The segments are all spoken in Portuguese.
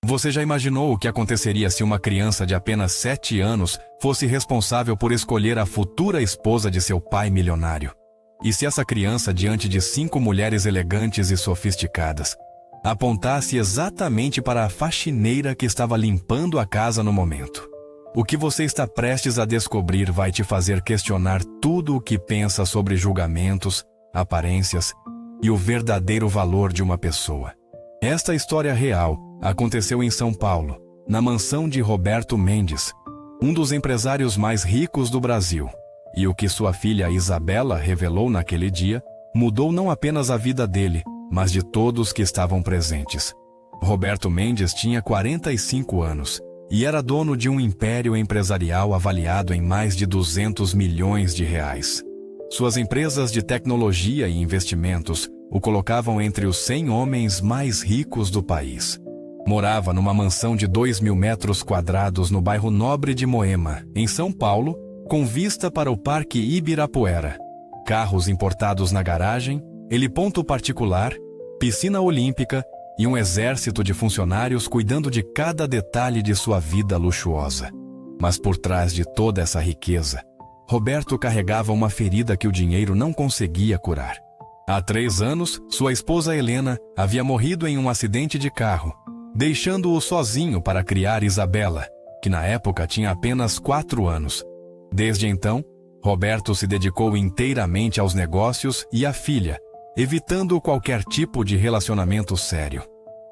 Você já imaginou o que aconteceria se uma criança de apenas 7 anos fosse responsável por escolher a futura esposa de seu pai milionário? E se essa criança, diante de 5 mulheres elegantes e sofisticadas, apontasse exatamente para a faxineira que estava limpando a casa no momento? O que você está prestes a descobrir vai te fazer questionar tudo o que pensa sobre julgamentos, aparências e o verdadeiro valor de uma pessoa. Esta história real aconteceu em São Paulo, na mansão de Roberto Mendes, um dos empresários mais ricos do Brasil. E o que sua filha Isabela revelou naquele dia mudou não apenas a vida dele, mas de todos que estavam presentes. Roberto Mendes tinha 45 anos e era dono de um império empresarial avaliado em mais de 200 milhões de reais. Suas empresas de tecnologia e investimentos o colocavam entre os 100 homens mais ricos do país. Morava numa mansão de 2.000 metros quadrados no bairro Nobre de Moema, em São Paulo, com vista para o Parque Ibirapuera. Carros importados na garagem, heliponto particular, piscina olímpica e um exército de funcionários cuidando de cada detalhe de sua vida luxuosa. Mas por trás de toda essa riqueza, Roberto carregava uma ferida que o dinheiro não conseguia curar. Há 3 anos, sua esposa Helena havia morrido em um acidente de carro, deixando-o sozinho para criar Isabela, que na época tinha apenas 4 anos. Desde então, Roberto se dedicou inteiramente aos negócios e à filha, evitando qualquer tipo de relacionamento sério.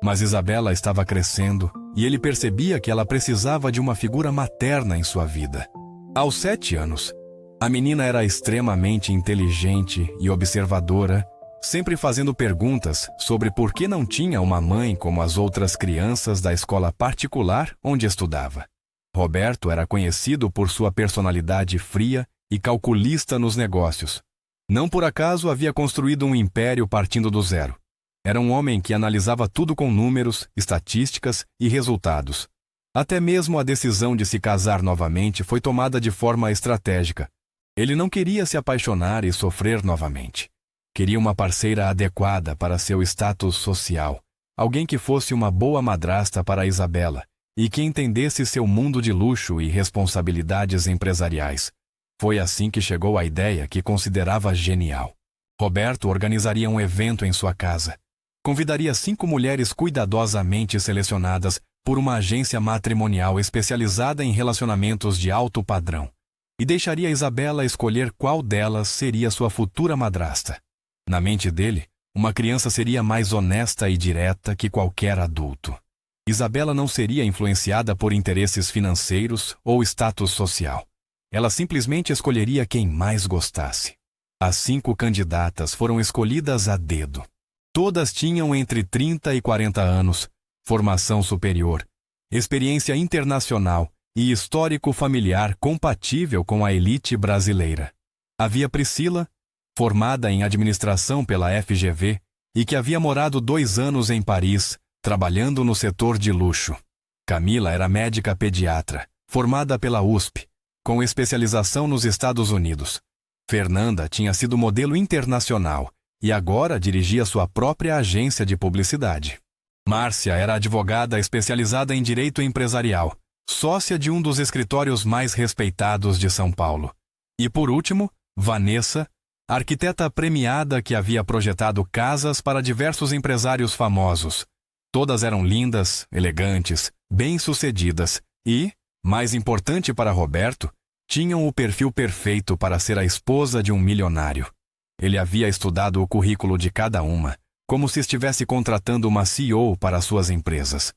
Mas Isabela estava crescendo e ele percebia que ela precisava de uma figura materna em sua vida. Aos 7 anos, a menina era extremamente inteligente e observadora, sempre fazendo perguntas sobre por que não tinha uma mãe como as outras crianças da escola particular onde estudava. Roberto era conhecido por sua personalidade fria e calculista nos negócios. Não por acaso havia construído um império partindo do zero. Era um homem que analisava tudo com números, estatísticas e resultados. Até mesmo a decisão de se casar novamente foi tomada de forma estratégica. Ele não queria se apaixonar e sofrer novamente. Queria uma parceira adequada para seu status social, alguém que fosse uma boa madrasta para Isabela e que entendesse seu mundo de luxo e responsabilidades empresariais. Foi assim que chegou à ideia que considerava genial. Roberto organizaria um evento em sua casa. Convidaria 5 mulheres cuidadosamente selecionadas por uma agência matrimonial especializada em relacionamentos de alto padrão e deixaria Isabela escolher qual delas seria sua futura madrasta. Na mente dele, uma criança seria mais honesta e direta que qualquer adulto. Isabela não seria influenciada por interesses financeiros ou status social. Ela simplesmente escolheria quem mais gostasse. As 5 candidatas foram escolhidas a dedo. Todas tinham entre 30 e 40 anos, formação superior, experiência internacional e histórico familiar compatível com a elite brasileira. Havia Priscila, formada em administração pela FGV e que havia morado 2 anos em Paris, trabalhando no setor de luxo. Camila era médica pediatra, formada pela USP, com especialização nos Estados Unidos. Fernanda tinha sido modelo internacional e agora dirigia sua própria agência de publicidade. Márcia era advogada especializada em direito empresarial, sócia de um dos escritórios mais respeitados de São Paulo. E por último, Vanessa, arquiteta premiada que havia projetado casas para diversos empresários famosos. Todas eram lindas, elegantes, bem-sucedidas e, mais importante para Roberto, tinham o perfil perfeito para ser a esposa de um milionário. Ele havia estudado o currículo de cada uma, como se estivesse contratando uma CEO para suas empresas.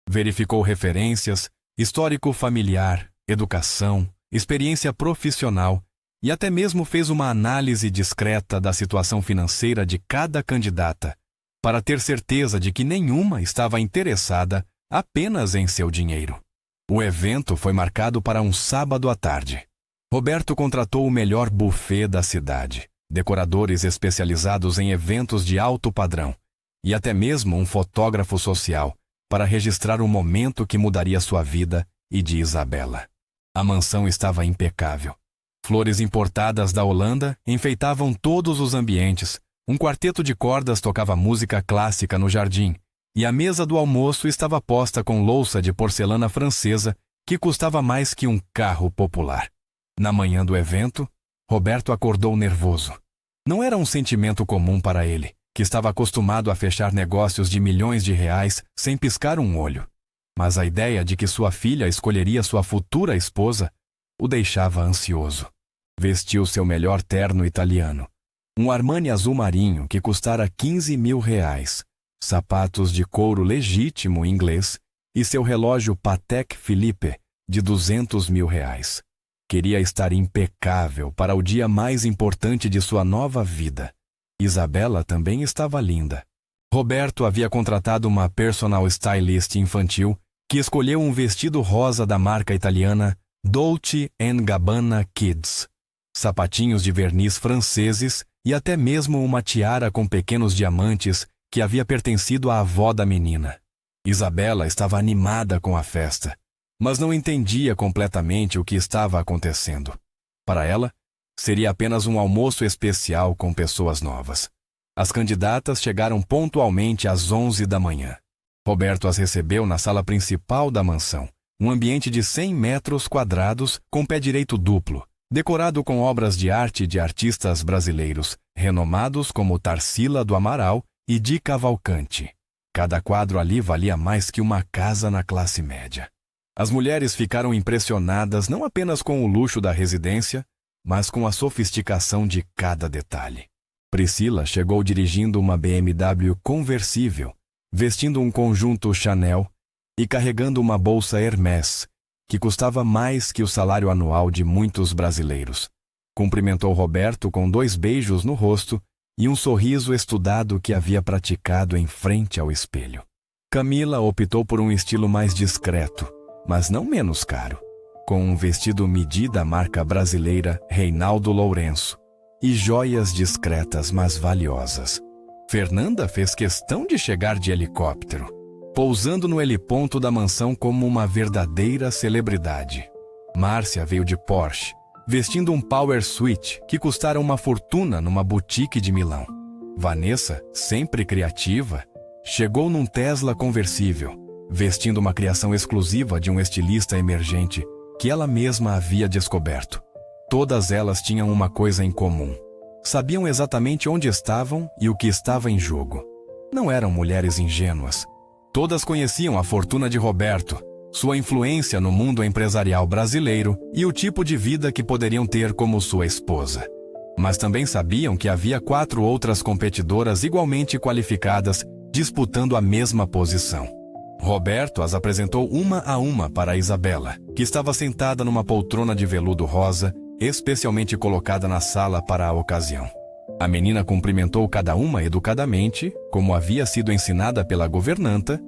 Verificou referências, histórico familiar, educação, experiência profissional e até mesmo fez uma análise discreta da situação financeira de cada candidata, para ter certeza de que nenhuma estava interessada apenas em seu dinheiro. O evento foi marcado para um sábado à tarde. Roberto contratou o melhor buffet da cidade, decoradores especializados em eventos de alto padrão e até mesmo um fotógrafo social para registrar o momento que mudaria sua vida e de Isabela. A mansão estava impecável. Flores importadas da Holanda enfeitavam todos os ambientes. Um quarteto de cordas tocava música clássica no jardim e a mesa do almoço estava posta com louça de porcelana francesa que custava mais que um carro popular. Na manhã do evento, Roberto acordou nervoso. Não era um sentimento comum para ele, que estava acostumado a fechar negócios de milhões de reais sem piscar um olho. Mas a ideia de que sua filha escolheria sua futura esposa o deixava ansioso. Vestiu seu melhor terno italiano, um Armani azul marinho que custara 15 mil reais, sapatos de couro legítimo inglês e seu relógio Patek Philippe de 200 mil reais. Queria estar impecável para o dia mais importante de sua nova vida. Isabela também estava linda. Roberto havia contratado uma personal stylist infantil que escolheu um vestido rosa da marca italiana Dolce & Gabbana Kids, sapatinhos de verniz franceses e até mesmo uma tiara com pequenos diamantes que havia pertencido à avó da menina. Isabela estava animada com a festa, mas não entendia completamente o que estava acontecendo. Para ela, seria apenas um almoço especial com pessoas novas. As candidatas chegaram pontualmente às 11 da manhã. Roberto as recebeu na sala principal da mansão, um ambiente de 100 metros quadrados com pé direito duplo, decorado com obras de arte de artistas brasileiros, renomados como Tarsila do Amaral e Di Cavalcanti. Cada quadro ali valia mais que uma casa na classe média. As mulheres ficaram impressionadas não apenas com o luxo da residência, mas com a sofisticação de cada detalhe. Priscila chegou dirigindo uma BMW conversível, vestindo um conjunto Chanel e carregando uma bolsa Hermès, que custava mais que o salário anual de muitos brasileiros. Cumprimentou Roberto com 2 beijos no rosto e um sorriso estudado que havia praticado em frente ao espelho. Camila optou por um estilo mais discreto, mas não menos caro, com um vestido midi da marca brasileira Reinaldo Lourenço e joias discretas mas valiosas. Fernanda fez questão de chegar de helicóptero, pousando no heliponto da mansão como uma verdadeira celebridade. Márcia veio de Porsche, vestindo um Power Suite que custara uma fortuna numa boutique de Milão. Vanessa, sempre criativa, chegou num Tesla conversível, vestindo uma criação exclusiva de um estilista emergente que ela mesma havia descoberto. Todas elas tinham uma coisa em comum. Sabiam exatamente onde estavam e o que estava em jogo. Não eram mulheres ingênuas. Todas conheciam a fortuna de Roberto, sua influência no mundo empresarial brasileiro e o tipo de vida que poderiam ter como sua esposa. Mas também sabiam que havia 4 outras competidoras igualmente qualificadas disputando a mesma posição. Roberto as apresentou uma a uma para Isabela, que estava sentada numa poltrona de veludo rosa, especialmente colocada na sala para a ocasião. A menina cumprimentou cada uma educadamente, como havia sido ensinada pela governanta,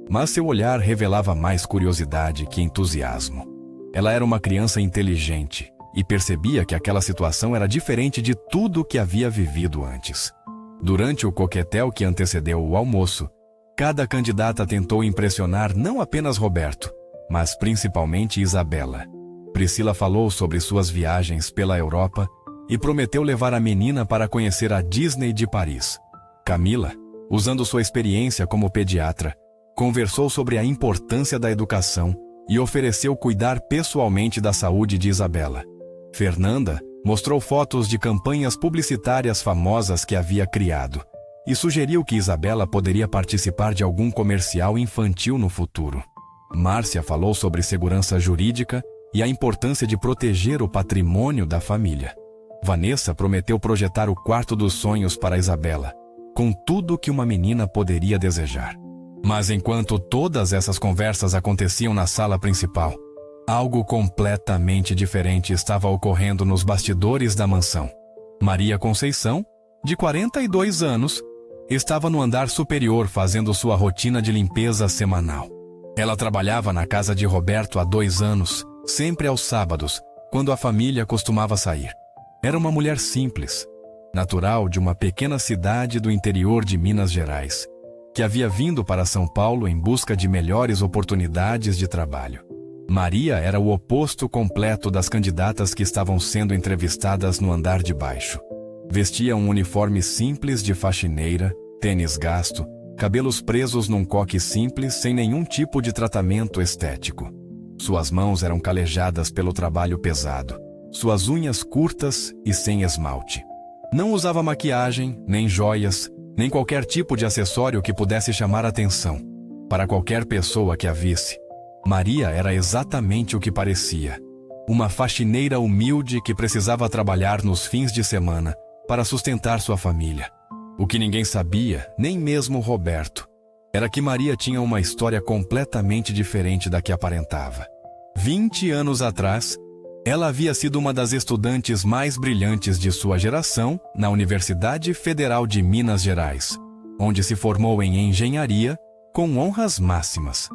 mas seu olhar revelava mais curiosidade que entusiasmo. Ela era uma criança inteligente e percebia que aquela situação era diferente de tudo que havia vivido antes. Durante o coquetel que antecedeu o almoço, cada candidata tentou impressionar não apenas Roberto, mas principalmente Isabela. Priscila falou sobre suas viagens pela Europa e prometeu levar a menina para conhecer a Disney de Paris. Camila, usando sua experiência como pediatra, conversou sobre a importância da educação e ofereceu cuidar pessoalmente da saúde de Isabela. Fernanda mostrou fotos de campanhas publicitárias famosas que havia criado e sugeriu que Isabela poderia participar de algum comercial infantil no futuro. Márcia falou sobre segurança jurídica e a importância de proteger o patrimônio da família. Vanessa prometeu projetar o quarto dos sonhos para Isabela, com tudo que uma menina poderia desejar. Mas enquanto todas essas conversas aconteciam na sala principal, algo completamente diferente estava ocorrendo nos bastidores da mansão. Maria Conceição, de 42 anos, estava no andar superior fazendo sua rotina de limpeza semanal. Ela trabalhava na casa de Roberto há 2 anos, sempre aos sábados, quando a família costumava sair. Era uma mulher simples, natural de uma pequena cidade do interior de Minas Gerais, que havia vindo para São Paulo em busca de melhores oportunidades de trabalho. Maria era o oposto completo das candidatas que estavam sendo entrevistadas no andar de baixo. Vestia um uniforme simples de faxineira, tênis gasto, cabelos presos num coque simples sem nenhum tipo de tratamento estético. Suas mãos eram calejadas pelo trabalho pesado, suas unhas curtas e sem esmalte. Não usava maquiagem, nem joias, nem qualquer tipo de acessório que pudesse chamar atenção. Para qualquer pessoa que a visse, Maria era exatamente o que parecia. Uma faxineira humilde que precisava trabalhar nos fins de semana para sustentar sua família. O que ninguém sabia, nem mesmo Roberto, era que Maria tinha uma história completamente diferente da que aparentava. 20 anos atrás, ela havia sido uma das estudantes mais brilhantes de sua geração na Universidade Federal de Minas Gerais, onde se formou em engenharia com honras máximas.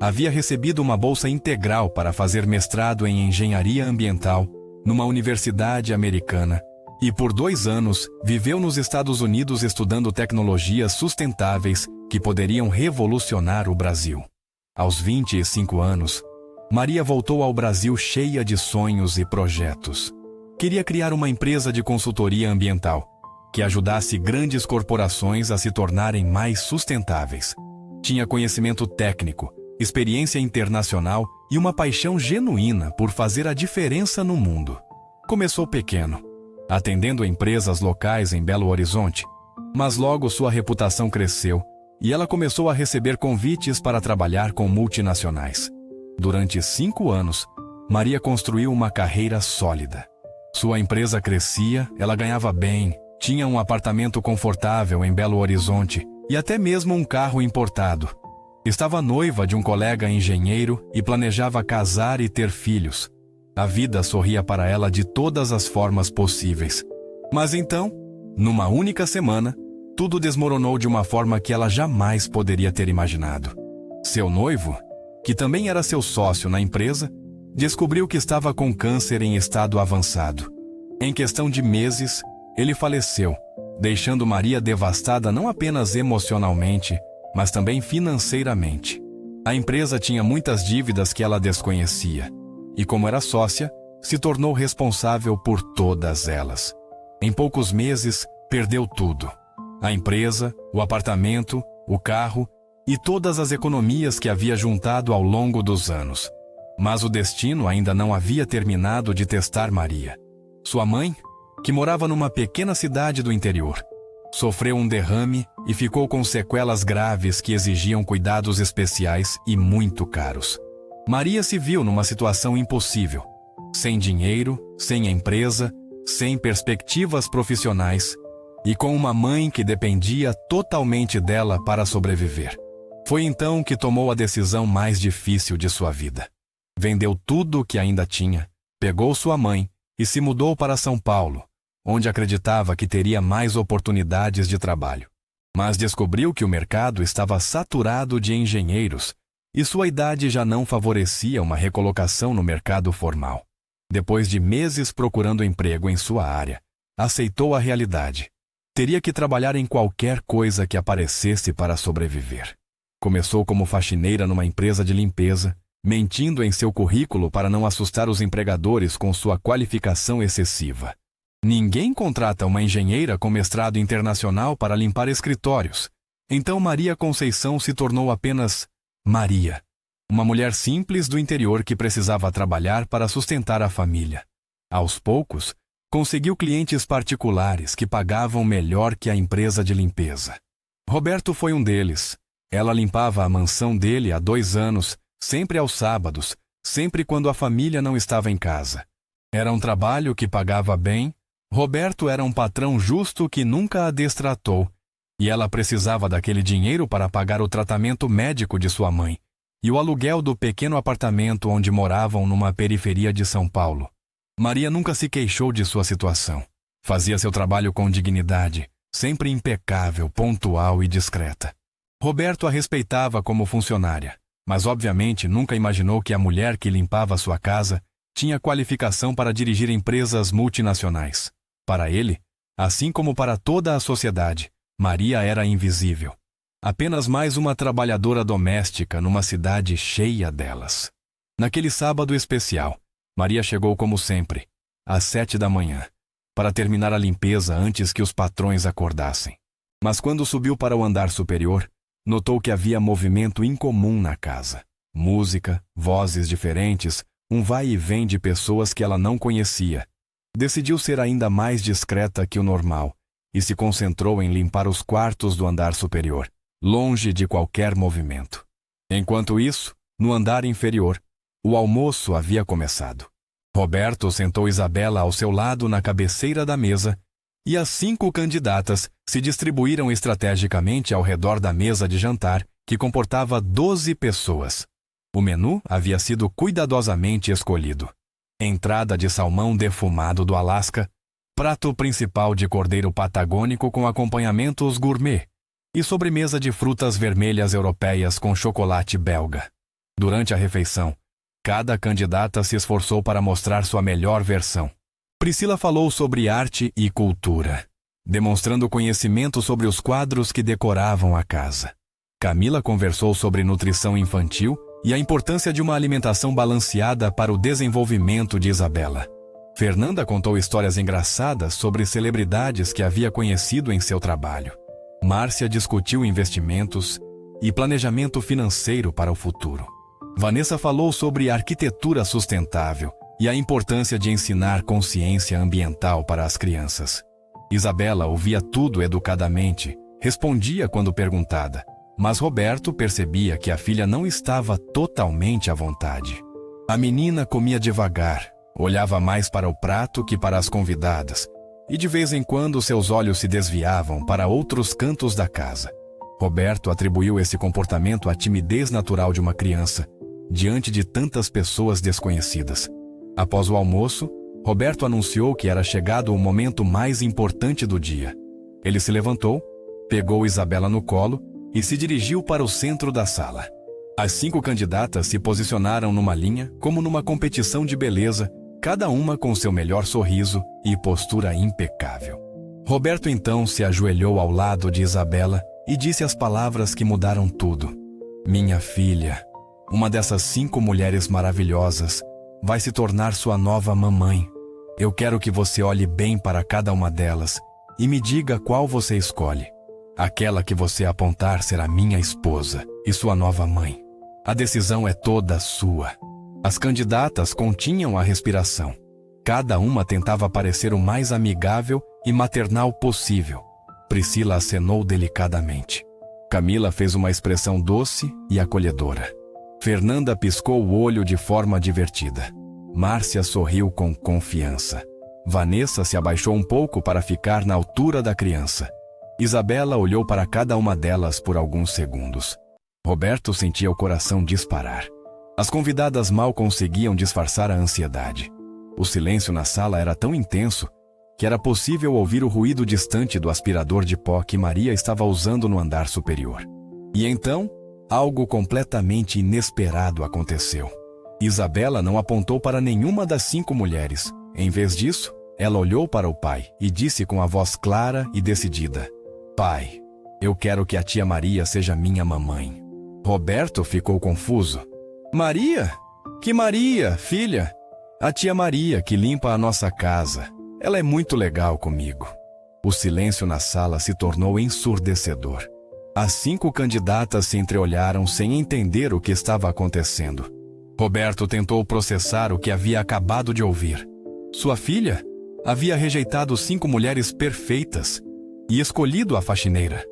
Havia recebido uma bolsa integral para fazer mestrado em engenharia ambiental numa universidade americana e por 2 anos viveu nos Estados Unidos estudando tecnologias sustentáveis que poderiam revolucionar o Brasil. Aos 25 anos, Maria voltou ao Brasil cheia de sonhos e projetos. Queria criar uma empresa de consultoria ambiental que ajudasse grandes corporações a se tornarem mais sustentáveis. Tinha conhecimento técnico, experiência internacional e uma paixão genuína por fazer a diferença no mundo. Começou pequeno, atendendo empresas locais em Belo Horizonte, mas logo sua reputação cresceu e ela começou a receber convites para trabalhar com multinacionais. Durante 5 anos, Maria construiu uma carreira sólida. Sua empresa crescia, ela ganhava bem, tinha um apartamento confortável em Belo Horizonte e até mesmo um carro importado. Estava noiva de um colega engenheiro e planejava casar e ter filhos. A vida sorria para ela de todas as formas possíveis. Mas então, numa única semana, tudo desmoronou de uma forma que ela jamais poderia ter imaginado. Seu noivo, que também era seu sócio na empresa, descobriu que estava com câncer em estado avançado. Em questão de meses, ele faleceu, deixando Maria devastada não apenas emocionalmente, mas também financeiramente. A empresa tinha muitas dívidas que ela desconhecia, e como era sócia, se tornou responsável por todas elas. Em poucos meses, perdeu tudo. A empresa, o apartamento, o carro e todas as economias que havia juntado ao longo dos anos. Mas o destino ainda não havia terminado de testar Maria. Sua mãe, que morava numa pequena cidade do interior, sofreu um derrame e ficou com sequelas graves que exigiam cuidados especiais e muito caros. Maria se viu numa situação impossível, sem dinheiro, sem empresa, sem perspectivas profissionais e com uma mãe que dependia totalmente dela para sobreviver. Foi então que tomou a decisão mais difícil de sua vida. Vendeu tudo o que ainda tinha, pegou sua mãe e se mudou para São Paulo, onde acreditava que teria mais oportunidades de trabalho. Mas descobriu que o mercado estava saturado de engenheiros e sua idade já não favorecia uma recolocação no mercado formal. Depois de meses procurando emprego em sua área, aceitou a realidade. Teria que trabalhar em qualquer coisa que aparecesse para sobreviver. Começou como faxineira numa empresa de limpeza, mentindo em seu currículo para não assustar os empregadores com sua qualificação excessiva. Ninguém contrata uma engenheira com mestrado internacional para limpar escritórios. Então Maria Conceição se tornou apenas Maria, uma mulher simples do interior que precisava trabalhar para sustentar a família. Aos poucos, conseguiu clientes particulares que pagavam melhor que a empresa de limpeza. Roberto foi um deles. Ela limpava a mansão dele há 2 anos, sempre aos sábados, sempre quando a família não estava em casa. Era um trabalho que pagava bem. Roberto era um patrão justo que nunca a destratou, e ela precisava daquele dinheiro para pagar o tratamento médico de sua mãe e o aluguel do pequeno apartamento onde moravam numa periferia de São Paulo. Maria nunca se queixou de sua situação. Fazia seu trabalho com dignidade, sempre impecável, pontual e discreta. Roberto a respeitava como funcionária, mas obviamente nunca imaginou que a mulher que limpava sua casa tinha qualificação para dirigir empresas multinacionais. Para ele, assim como para toda a sociedade, Maria era invisível. Apenas mais uma trabalhadora doméstica numa cidade cheia delas. Naquele sábado especial, Maria chegou como sempre, às 7 da manhã, para terminar a limpeza antes que os patrões acordassem. Mas quando subiu para o andar superior, Notou que havia movimento incomum na casa. Música, vozes diferentes, um vai e vem de pessoas que ela não conhecia. Decidiu ser ainda mais discreta que o normal e se concentrou em limpar os quartos do andar superior, longe de qualquer movimento. Enquanto isso, no andar inferior, o almoço havia começado. Roberto sentou Isabela ao seu lado na cabeceira da mesa e as 5 candidatas se distribuíram estrategicamente ao redor da mesa de jantar, que comportava 12 pessoas. O menu havia sido cuidadosamente escolhido. Entrada de salmão defumado do Alasca, prato principal de cordeiro patagônico com acompanhamentos gourmet e sobremesa de frutas vermelhas europeias com chocolate belga. Durante a refeição, cada candidata se esforçou para mostrar sua melhor versão. Priscila falou sobre arte e cultura, demonstrando conhecimento sobre os quadros que decoravam a casa. Camila conversou sobre nutrição infantil e a importância de uma alimentação balanceada para o desenvolvimento de Isabela. Fernanda contou histórias engraçadas sobre celebridades que havia conhecido em seu trabalho. Márcia discutiu investimentos e planejamento financeiro para o futuro. Vanessa falou sobre arquitetura sustentável e a importância de ensinar consciência ambiental para as crianças. Isabela ouvia tudo educadamente, respondia quando perguntada, mas Roberto percebia que a filha não estava totalmente à vontade. A menina comia devagar, olhava mais para o prato que para as convidadas, e de vez em quando seus olhos se desviavam para outros cantos da casa. Roberto atribuiu esse comportamento à timidez natural de uma criança, diante de tantas pessoas desconhecidas. Após o almoço, Roberto anunciou que era chegado o momento mais importante do dia. Ele se levantou, pegou Isabela no colo e se dirigiu para o centro da sala. As 5 candidatas se posicionaram numa linha, como numa competição de beleza, cada uma com seu melhor sorriso e postura impecável. Roberto então se ajoelhou ao lado de Isabela e disse as palavras que mudaram tudo. Minha filha, uma dessas 5 mulheres maravilhosas, vai se tornar sua nova mamãe. Eu quero que você olhe bem para cada uma delas e me diga qual você escolhe. Aquela que você apontar será minha esposa e sua nova mãe. A decisão é toda sua. As candidatas continham a respiração. Cada uma tentava parecer o mais amigável e maternal possível. Priscila acenou delicadamente. Camila fez uma expressão doce e acolhedora. Fernanda piscou o olho de forma divertida. Márcia sorriu com confiança. Vanessa se abaixou um pouco para ficar na altura da criança. Isabela olhou para cada uma delas por alguns segundos. Roberto sentia o coração disparar. As convidadas mal conseguiam disfarçar a ansiedade. O silêncio na sala era tão intenso que era possível ouvir o ruído distante do aspirador de pó que Maria estava usando no andar superior. E então, algo completamente inesperado aconteceu. Isabela não apontou para nenhuma das 5 mulheres. Em vez disso, ela olhou para o pai e disse com a voz clara e decidida: Pai, eu quero que a tia Maria seja minha mamãe. Roberto ficou confuso. Maria? Que Maria, filha? A tia Maria que limpa a nossa casa. Ela é muito legal comigo. O silêncio na sala se tornou ensurdecedor. As 5 candidatas se entreolharam sem entender o que estava acontecendo. Roberto tentou processar o que havia acabado de ouvir. Sua filha havia rejeitado 5 mulheres perfeitas e escolhido a faxineira.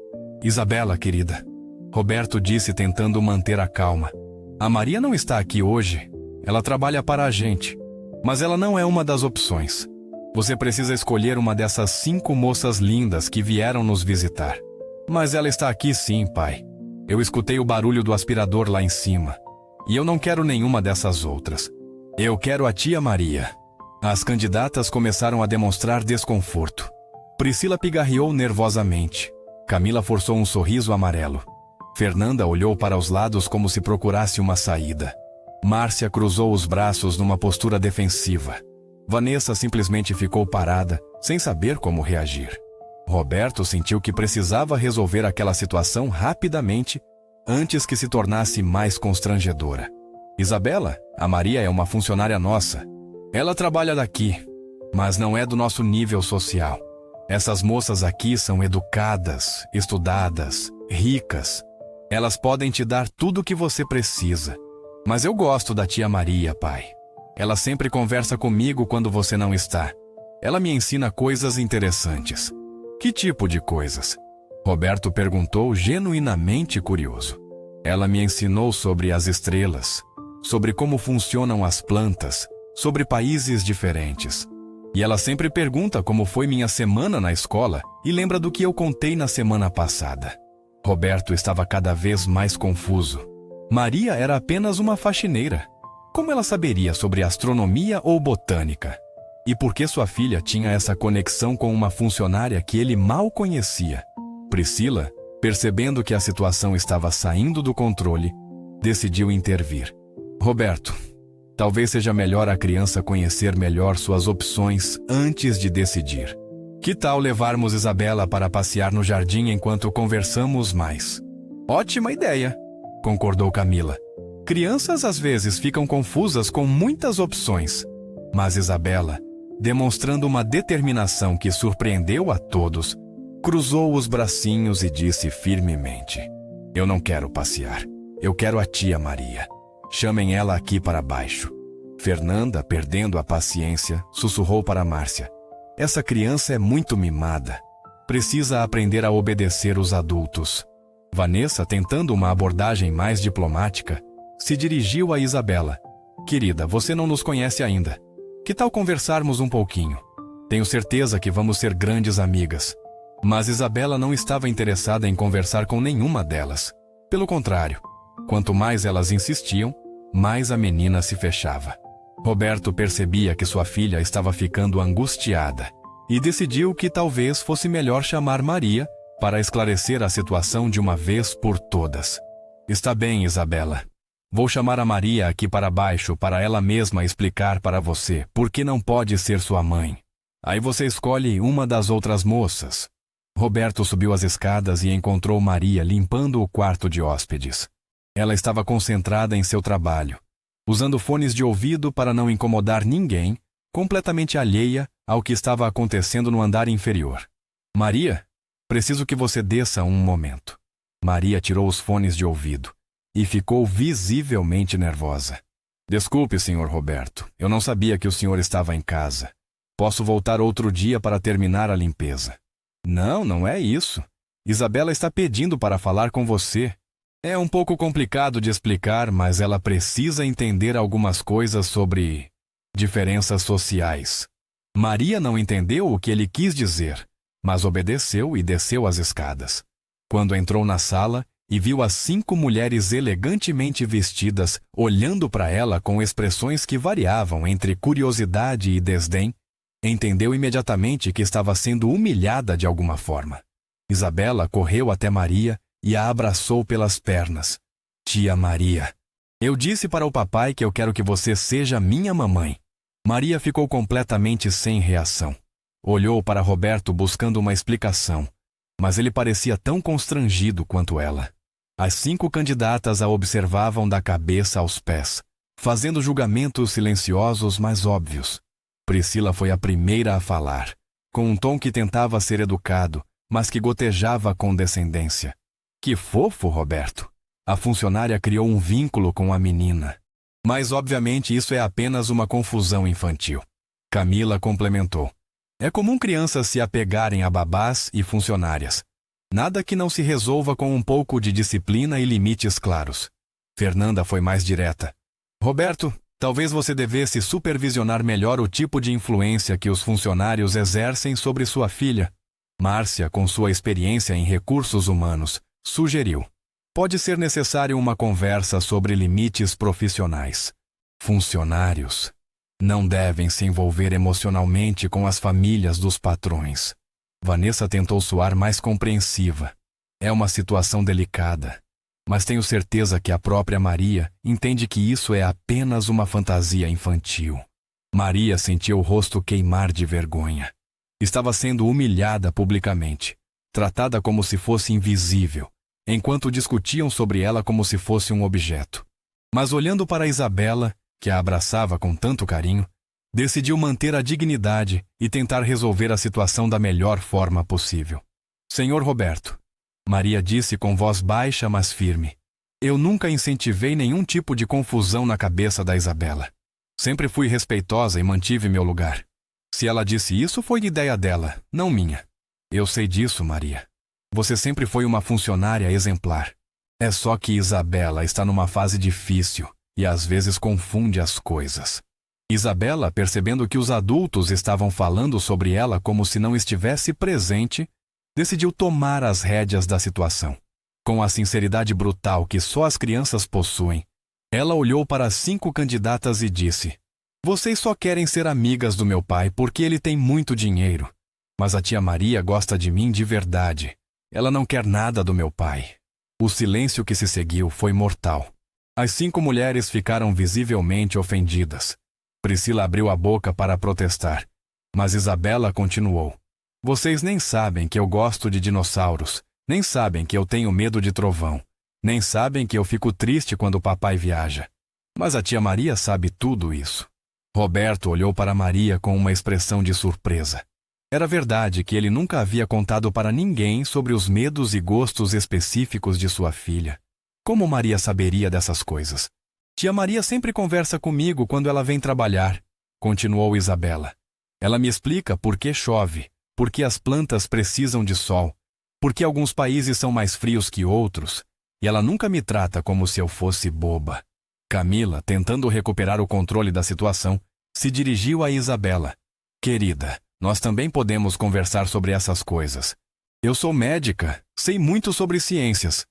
Isabela, querida, Roberto disse tentando manter a calma. A Maria não está aqui hoje. Ela trabalha para a gente. Mas ela não é uma das opções. Você precisa escolher uma dessas 5 moças lindas que vieram nos visitar. Mas ela está aqui sim, pai. Eu escutei o barulho do aspirador lá em cima. E eu não quero nenhuma dessas outras. Eu quero a tia Maria. As candidatas começaram a demonstrar desconforto. Priscila pigarreou nervosamente. Camila forçou um sorriso amarelo. Fernanda olhou para os lados como se procurasse uma saída. Márcia cruzou os braços numa postura defensiva. Vanessa simplesmente ficou parada, sem saber como reagir. Roberto sentiu que precisava resolver aquela situação rapidamente, antes que se tornasse mais constrangedora. Isabela, a Maria é uma funcionária nossa. Ela trabalha daqui, mas não é do nosso nível social. Essas moças aqui são educadas, estudadas, ricas. Elas podem te dar tudo o que você precisa. Mas eu gosto da tia Maria, pai. Ela sempre conversa comigo quando você não está. Ela me ensina coisas interessantes. Que tipo de coisas? Roberto perguntou, genuinamente curioso. Ela me ensinou sobre as estrelas, sobre como funcionam as plantas, sobre países diferentes. E ela sempre pergunta como foi minha semana na escola e lembra do que eu contei na semana passada. Roberto estava cada vez mais confuso. Maria era apenas uma faxineira. Como ela saberia sobre astronomia ou botânica? E por que sua filha tinha essa conexão com uma funcionária que ele mal conhecia? Priscila, percebendo que a situação estava saindo do controle, decidiu intervir. Roberto, talvez seja melhor a criança conhecer melhor suas opções antes de decidir. Que tal levarmos Isabela para passear no jardim enquanto conversamos mais? Ótima ideia, concordou Camila. Crianças às vezes ficam confusas com muitas opções, mas Isabela, demonstrando uma determinação que surpreendeu a todos, cruzou os bracinhos e disse firmemente: Eu não quero passear. Eu quero a tia Maria. Chamem ela aqui para baixo. Fernanda, perdendo a paciência, sussurrou para Márcia: Essa criança é muito mimada. Precisa aprender a obedecer os adultos. Vanessa, tentando uma abordagem mais diplomática, se dirigiu a Isabela. Querida, você não nos conhece ainda. Que tal conversarmos um pouquinho? Tenho certeza que vamos ser grandes amigas. Mas Isabela não estava interessada em conversar com nenhuma delas. Pelo contrário, quanto mais elas insistiam, mais a menina se fechava. Roberto percebia que sua filha estava ficando angustiada e decidiu que talvez fosse melhor chamar Maria para esclarecer a situação de uma vez por todas. Está bem, Isabela. Vou chamar a Maria aqui para baixo para ela mesma explicar para você por que não pode ser sua mãe. Aí você escolhe uma das outras moças. Roberto subiu as escadas e encontrou Maria limpando o quarto de hóspedes. Ela estava concentrada em seu trabalho, usando fones de ouvido para não incomodar ninguém, completamente alheia ao que estava acontecendo no andar inferior. Maria, preciso que você desça um momento. Maria tirou os fones de ouvido e ficou visivelmente nervosa. Desculpe, Sr. Roberto, eu não sabia que o senhor estava em casa. Posso voltar outro dia para terminar a limpeza. Não, não é isso. Isabela está pedindo para falar com você. É um pouco complicado de explicar, mas ela precisa entender algumas coisas sobre diferenças sociais. Maria não entendeu o que ele quis dizer, mas obedeceu e desceu as escadas. Quando entrou na sala e viu as 5 mulheres elegantemente vestidas olhando para ela com expressões que variavam entre curiosidade e desdém, entendeu imediatamente que estava sendo humilhada de alguma forma. Isabela correu até Maria e a abraçou pelas pernas. Tia Maria, eu disse para o papai que eu quero que você seja minha mamãe. Maria ficou completamente sem reação. Olhou para Roberto buscando uma explicação, mas ele parecia tão constrangido quanto ela. As 5 candidatas a observavam da cabeça aos pés, fazendo julgamentos silenciosos mas óbvios. Priscila foi a primeira a falar, com um tom que tentava ser educado, mas que gotejava condescendência. Que fofo, Roberto! A funcionária criou um vínculo com a menina. Mas, obviamente, isso é apenas uma confusão infantil. Camila complementou. É comum crianças se apegarem a babás e funcionárias. Nada que não se resolva com um pouco de disciplina e limites claros. Fernanda foi mais direta. Roberto, talvez você devesse supervisionar melhor o tipo de influência que os funcionários exercem sobre sua filha. Márcia, com sua experiência em recursos humanos, sugeriu. Pode ser necessário uma conversa sobre limites profissionais. Funcionários não devem se envolver emocionalmente com as famílias dos patrões. Vanessa tentou soar mais compreensiva. É uma situação delicada, mas tenho certeza que a própria Maria entende que isso é apenas uma fantasia infantil. Maria sentiu o rosto queimar de vergonha. Estava sendo humilhada publicamente, tratada como se fosse invisível, enquanto discutiam sobre ela como se fosse um objeto. Mas olhando para Isabela, que a abraçava com tanto carinho, decidiu manter a dignidade e tentar resolver a situação da melhor forma possível. Senhor Roberto, Maria disse com voz baixa, mas firme. Eu nunca incentivei nenhum tipo de confusão na cabeça da Isabela. Sempre fui respeitosa e mantive meu lugar. Se ela disse isso, foi ideia dela, não minha. Eu sei disso, Maria. Você sempre foi uma funcionária exemplar. É só que Isabela está numa fase difícil e às vezes confunde as coisas. Isabela, percebendo que os adultos estavam falando sobre ela como se não estivesse presente, decidiu tomar as rédeas da situação. Com a sinceridade brutal que só as crianças possuem, ela olhou para as 5 candidatas e disse: Vocês só querem ser amigas do meu pai porque ele tem muito dinheiro. Mas a tia Maria gosta de mim de verdade. Ela não quer nada do meu pai. O silêncio que se seguiu foi mortal. As 5 mulheres ficaram visivelmente ofendidas. Priscila abriu a boca para protestar, mas Isabela continuou. Vocês nem sabem que eu gosto de dinossauros, nem sabem que eu tenho medo de trovão, nem sabem que eu fico triste quando o papai viaja. Mas a tia Maria sabe tudo isso. Roberto olhou para Maria com uma expressão de surpresa. Era verdade que ele nunca havia contado para ninguém sobre os medos e gostos específicos de sua filha. Como Maria saberia dessas coisas? Tia Maria sempre conversa comigo quando ela vem trabalhar, continuou Isabela. Ela me explica por que chove, por que as plantas precisam de sol, por que alguns países são mais frios que outros, e ela nunca me trata como se eu fosse boba. Camila, tentando recuperar o controle da situação, se dirigiu a Isabela. Querida, nós também podemos conversar sobre essas coisas. Eu sou médica, sei muito sobre ciências.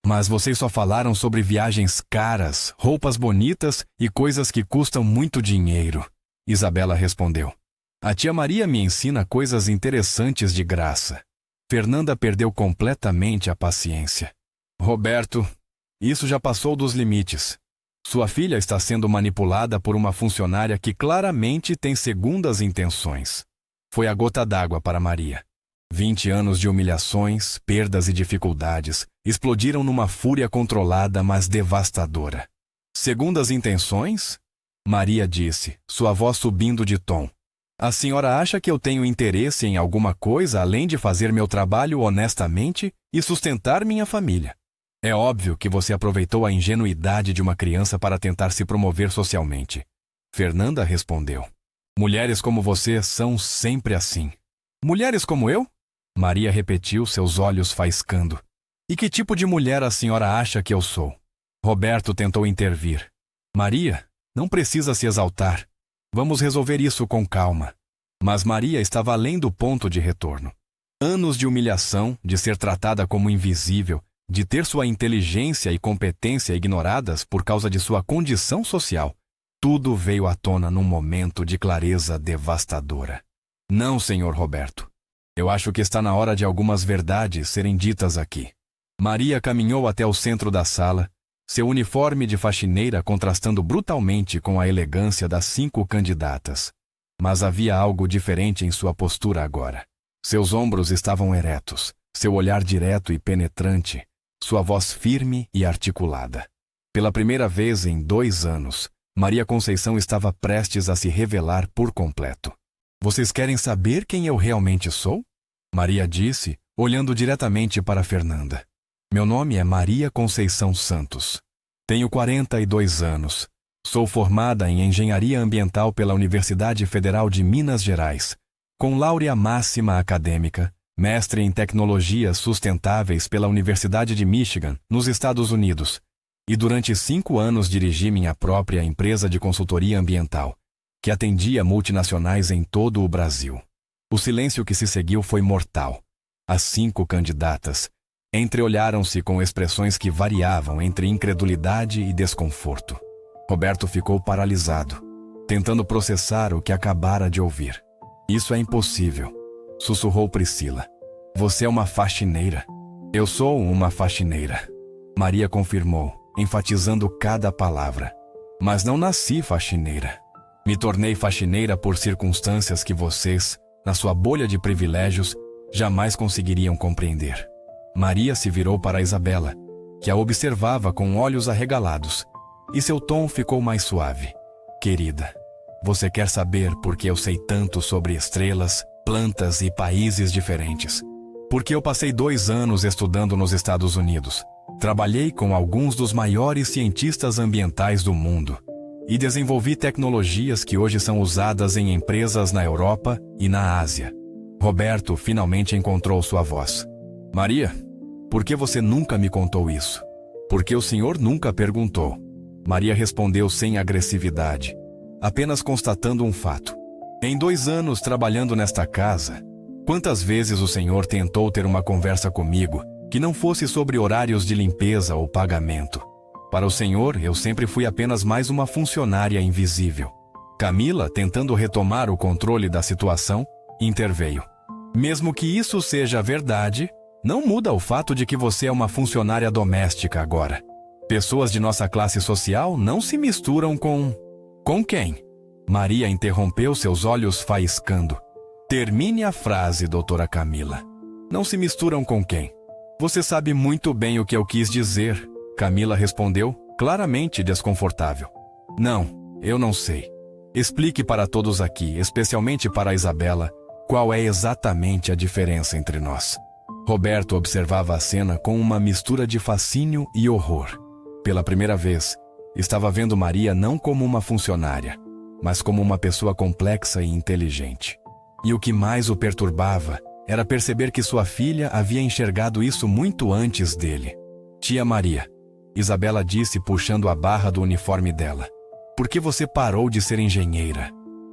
Mas vocês só falaram sobre viagens caras, roupas bonitas e coisas que custam muito dinheiro. Isabela respondeu. A tia Maria me ensina coisas interessantes de graça. Fernanda perdeu completamente a paciência. Roberto, isso já passou dos limites. Sua filha está sendo manipulada por uma funcionária que claramente tem segundas intenções. Foi a gota d'água para Maria. 20 anos de humilhações, perdas e dificuldades explodiram numa fúria controlada, mas devastadora. Segundas intenções? Maria disse, sua voz subindo de tom. A senhora acha que eu tenho interesse em alguma coisa além de fazer meu trabalho honestamente e sustentar minha família? É óbvio que você aproveitou a ingenuidade de uma criança para tentar se promover socialmente. Fernanda respondeu. Mulheres como você são sempre assim. Mulheres como eu? Maria repetiu, seus olhos faiscando. E que tipo de mulher a senhora acha que eu sou? Roberto tentou intervir. Maria, não precisa se exaltar. Vamos resolver isso com calma. Mas Maria estava além do ponto de retorno. Anos de humilhação, de ser tratada como invisível, de ter sua inteligência e competência ignoradas por causa de sua condição social. Tudo veio à tona num momento de clareza devastadora. Não, senhor Roberto. Eu acho que está na hora de algumas verdades serem ditas aqui. Maria caminhou até o centro da sala, seu uniforme de faxineira contrastando brutalmente com a elegância das 5 candidatas. Mas havia algo diferente em sua postura agora. Seus ombros estavam eretos, seu olhar direto e penetrante, sua voz firme e articulada. Pela primeira vez em 2 anos, Maria Conceição estava prestes a se revelar por completo. Vocês querem saber quem eu realmente sou? Maria disse, olhando diretamente para Fernanda. Meu nome é Maria Conceição Santos. Tenho 42 anos. Sou formada em Engenharia Ambiental pela Universidade Federal de Minas Gerais, com láurea máxima acadêmica, mestre em Tecnologias Sustentáveis pela Universidade de Michigan, nos Estados Unidos, e durante 5 anos dirigi minha própria empresa de consultoria ambiental, que atendia multinacionais em todo o Brasil. O silêncio que se seguiu foi mortal. As 5 candidatas entreolharam-se com expressões que variavam entre incredulidade e desconforto. Roberto ficou paralisado, tentando processar o que acabara de ouvir. Isso é impossível, sussurrou Priscila. Você é uma faxineira. Eu sou uma faxineira. Maria confirmou, enfatizando cada palavra. Mas não nasci faxineira. Me tornei faxineira por circunstâncias que vocês, na sua bolha de privilégios, jamais conseguiriam compreender. Maria se virou para Isabela, que a observava com olhos arregalados, e seu tom ficou mais suave. Querida, você quer saber por que eu sei tanto sobre estrelas, plantas e países diferentes. Porque eu passei 2 anos estudando nos Estados Unidos. Trabalhei com alguns dos maiores cientistas ambientais do mundo e desenvolvi tecnologias que hoje são usadas em empresas na Europa e na Ásia. Roberto finalmente encontrou sua voz. Maria, por que você nunca me contou isso? Porque o senhor nunca perguntou. Maria respondeu sem agressividade, apenas constatando um fato. Em 2 anos trabalhando nesta casa, quantas vezes o senhor tentou ter uma conversa comigo que não fosse sobre horários de limpeza ou pagamento? Para o senhor, eu sempre fui apenas mais uma funcionária invisível. Camila, tentando retomar o controle da situação, interveio. Mesmo que isso seja verdade, não muda o fato de que você é uma funcionária doméstica agora. Pessoas de nossa classe social não se misturam com... Com quem? Maria interrompeu, seus olhos faiscando. Termine a frase, doutora Camila. Não se misturam com quem? Você sabe muito bem o que eu quis dizer. Camila respondeu, claramente desconfortável. Não, eu não sei. Explique para todos aqui, especialmente para a Isabela, qual é exatamente a diferença entre nós. Roberto observava a cena com uma mistura de fascínio e horror. Pela primeira vez, estava vendo Maria não como uma funcionária, mas como uma pessoa complexa e inteligente. E o que mais o perturbava era perceber que sua filha havia enxergado isso muito antes dele. Tia Maria, Isabela disse puxando a barra do uniforme dela. Por que você parou de ser engenheira?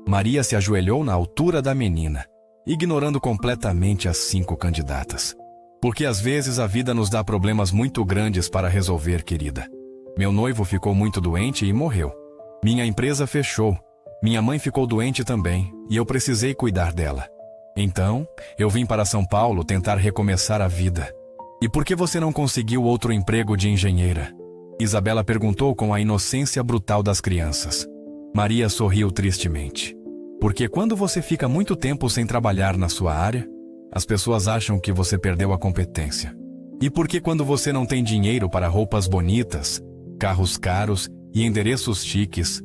Maria se ajoelhou na altura da menina, ignorando completamente as 5 candidatas. Porque às vezes a vida nos dá problemas muito grandes para resolver, querida. Meu noivo ficou muito doente e morreu. Minha empresa fechou. Minha mãe ficou doente também, e eu precisei cuidar dela. Então, eu vim para São Paulo tentar recomeçar a vida. E por que você não conseguiu outro emprego de engenheira? Isabela perguntou com a inocência brutal das crianças. Maria sorriu tristemente. Porque quando você fica muito tempo sem trabalhar na sua área, as pessoas acham que você perdeu a competência. E porque quando você não tem dinheiro para roupas bonitas, carros caros e endereços chiques,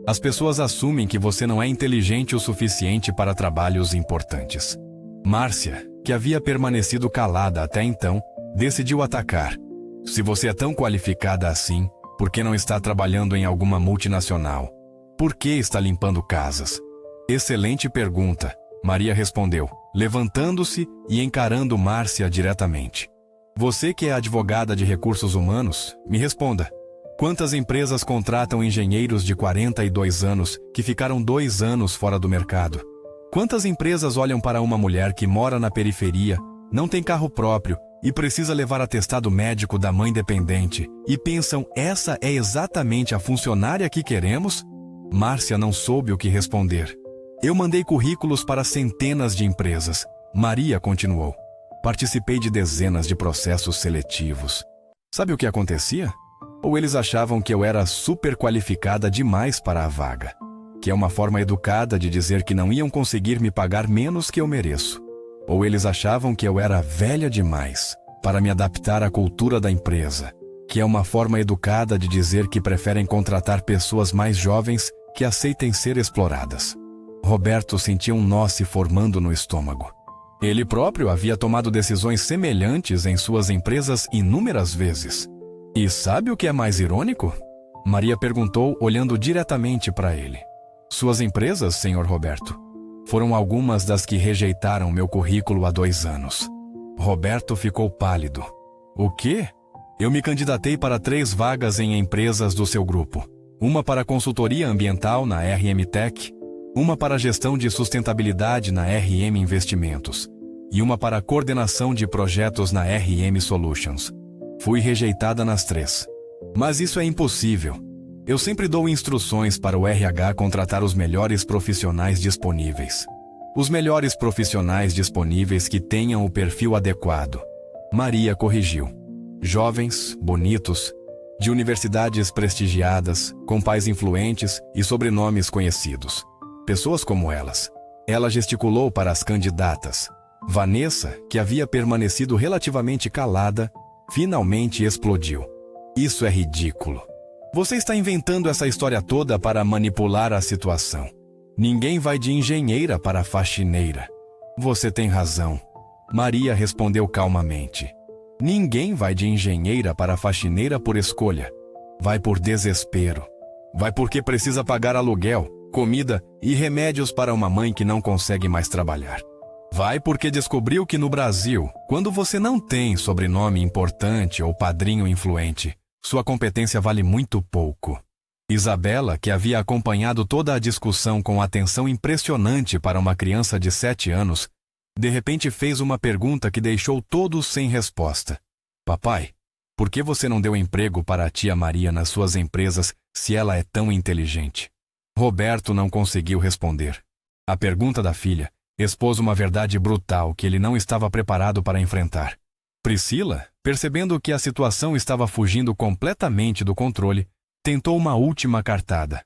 as pessoas assumem que você não é inteligente o suficiente para trabalhos importantes. Márcia, que havia permanecido calada até então, decidiu atacar. Se você é tão qualificada assim, por que não está trabalhando em alguma multinacional? Por que está limpando casas? Excelente pergunta, Maria respondeu, levantando-se e encarando Márcia diretamente. Você que é advogada de recursos humanos, me responda. Quantas empresas contratam engenheiros de 42 anos que ficaram 2 anos fora do mercado? Quantas empresas olham para uma mulher que mora na periferia, não tem carro próprio e precisa levar atestado médico da mãe dependente e pensam, essa é exatamente a funcionária que queremos? Márcia não soube o que responder. Eu mandei currículos para centenas de empresas. Maria continuou. Participei de dezenas de processos seletivos. Sabe o que acontecia? Ou eles achavam que eu era super qualificada demais para a vaga, que é uma forma educada de dizer que não iam conseguir me pagar menos que eu mereço. Ou eles achavam que eu era velha demais para me adaptar à cultura da empresa, que é uma forma educada de dizer que preferem contratar pessoas mais jovens que aceitem ser exploradas. Roberto sentia um nó se formando no estômago. Ele próprio havia tomado decisões semelhantes em suas empresas inúmeras vezes. E sabe o que é mais irônico? Maria perguntou, olhando diretamente para ele. Suas empresas, senhor Roberto, foram algumas das que rejeitaram meu currículo há 2 anos. Roberto ficou pálido. O quê? Eu me candidatei para 3 vagas em empresas do seu grupo. Uma para consultoria ambiental na RM Tech, uma para gestão de sustentabilidade na RM Investimentos e uma para coordenação de projetos na RM Solutions. Fui rejeitada nas 3. Mas isso é impossível. Eu sempre dou instruções para o RH contratar os melhores profissionais disponíveis. Os melhores profissionais disponíveis que tenham o perfil adequado. Maria corrigiu. Jovens, bonitos, de universidades prestigiadas, com pais influentes e sobrenomes conhecidos. Pessoas como elas. Ela gesticulou para as candidatas. Vanessa, que havia permanecido relativamente calada, finalmente explodiu. Isso é ridículo. Você está inventando essa história toda para manipular a situação. Ninguém vai de engenheira para faxineira. Você tem razão. Maria respondeu calmamente. Ninguém vai de engenheira para faxineira por escolha. Vai por desespero. Vai porque precisa pagar aluguel, comida e remédios para uma mãe que não consegue mais trabalhar. Vai porque descobriu que no Brasil, quando você não tem sobrenome importante ou padrinho influente, sua competência vale muito pouco. Isabela, que havia acompanhado toda a discussão com atenção impressionante para uma criança de 7 anos, de repente fez uma pergunta que deixou todos sem resposta. Papai, por que você não deu emprego para a tia Maria nas suas empresas se ela é tão inteligente? Roberto não conseguiu responder. A pergunta da filha expôs uma verdade brutal que ele não estava preparado para enfrentar. Priscila, percebendo que a situação estava fugindo completamente do controle, tentou uma última cartada.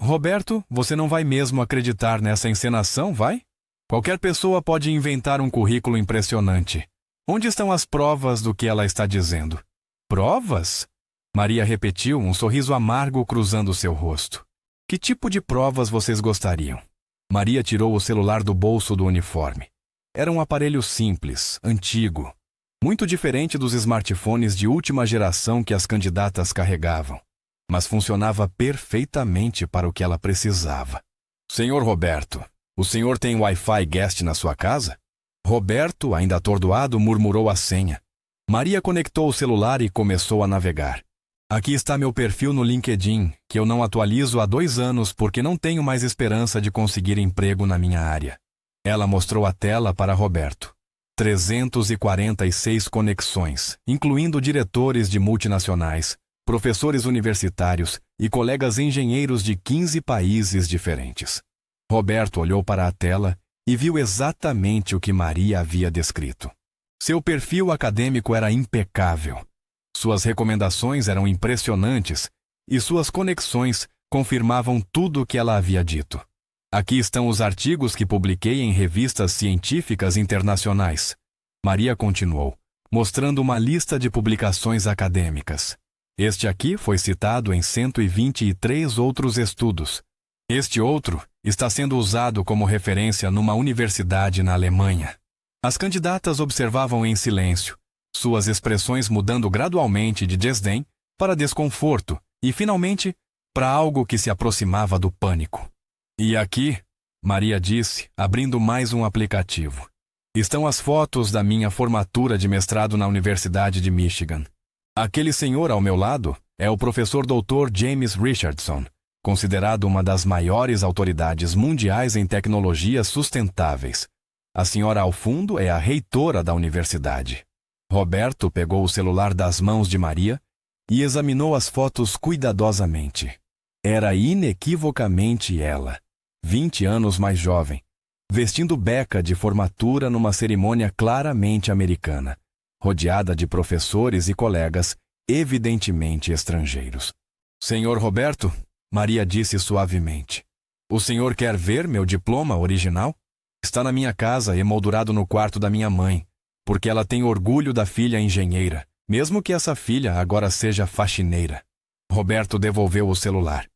Roberto, você não vai mesmo acreditar nessa encenação, vai? Qualquer pessoa pode inventar um currículo impressionante. Onde estão as provas do que ela está dizendo? Provas? Maria repetiu, um sorriso amargo cruzando seu rosto. Que tipo de provas vocês gostariam? Maria tirou o celular do bolso do uniforme. Era um aparelho simples, antigo, muito diferente dos smartphones de última geração que as candidatas carregavam, mas funcionava perfeitamente para o que ela precisava. Senhor Roberto, o senhor tem Wi-Fi guest na sua casa? Roberto, ainda atordoado, murmurou a senha. Maria conectou o celular e começou a navegar. Aqui está meu perfil no LinkedIn, que eu não atualizo há 2 anos porque não tenho mais esperança de conseguir emprego na minha área. Ela mostrou a tela para Roberto. 346 conexões, incluindo diretores de multinacionais, professores universitários e colegas engenheiros de 15 países diferentes. Roberto olhou para a tela e viu exatamente o que Maria havia descrito. Seu perfil acadêmico era impecável. Suas recomendações eram impressionantes e suas conexões confirmavam tudo o que ela havia dito. Aqui estão os artigos que publiquei em revistas científicas internacionais. Maria continuou, mostrando uma lista de publicações acadêmicas. Este aqui foi citado em 123 outros estudos. Este outro está sendo usado como referência numa universidade na Alemanha. As candidatas observavam em silêncio, suas expressões mudando gradualmente de desdém para desconforto e, finalmente, para algo que se aproximava do pânico. E aqui, Maria disse, abrindo mais um aplicativo, estão as fotos da minha formatura de mestrado na Universidade de Michigan. Aquele senhor ao meu lado é o professor Dr. James Richardson, considerado uma das maiores autoridades mundiais em tecnologias sustentáveis. A senhora ao fundo é a reitora da universidade. Roberto pegou o celular das mãos de Maria e examinou as fotos cuidadosamente. Era inequivocamente ela, 20 anos mais jovem, vestindo beca de formatura numa cerimônia claramente americana, rodeada de professores e colegas, evidentemente estrangeiros. Senhor Roberto, Maria disse suavemente, o senhor quer ver meu diploma original? Está na minha casa, emoldurado no quarto da minha mãe, porque ela tem orgulho da filha engenheira, mesmo que essa filha agora seja faxineira. Roberto devolveu o celular,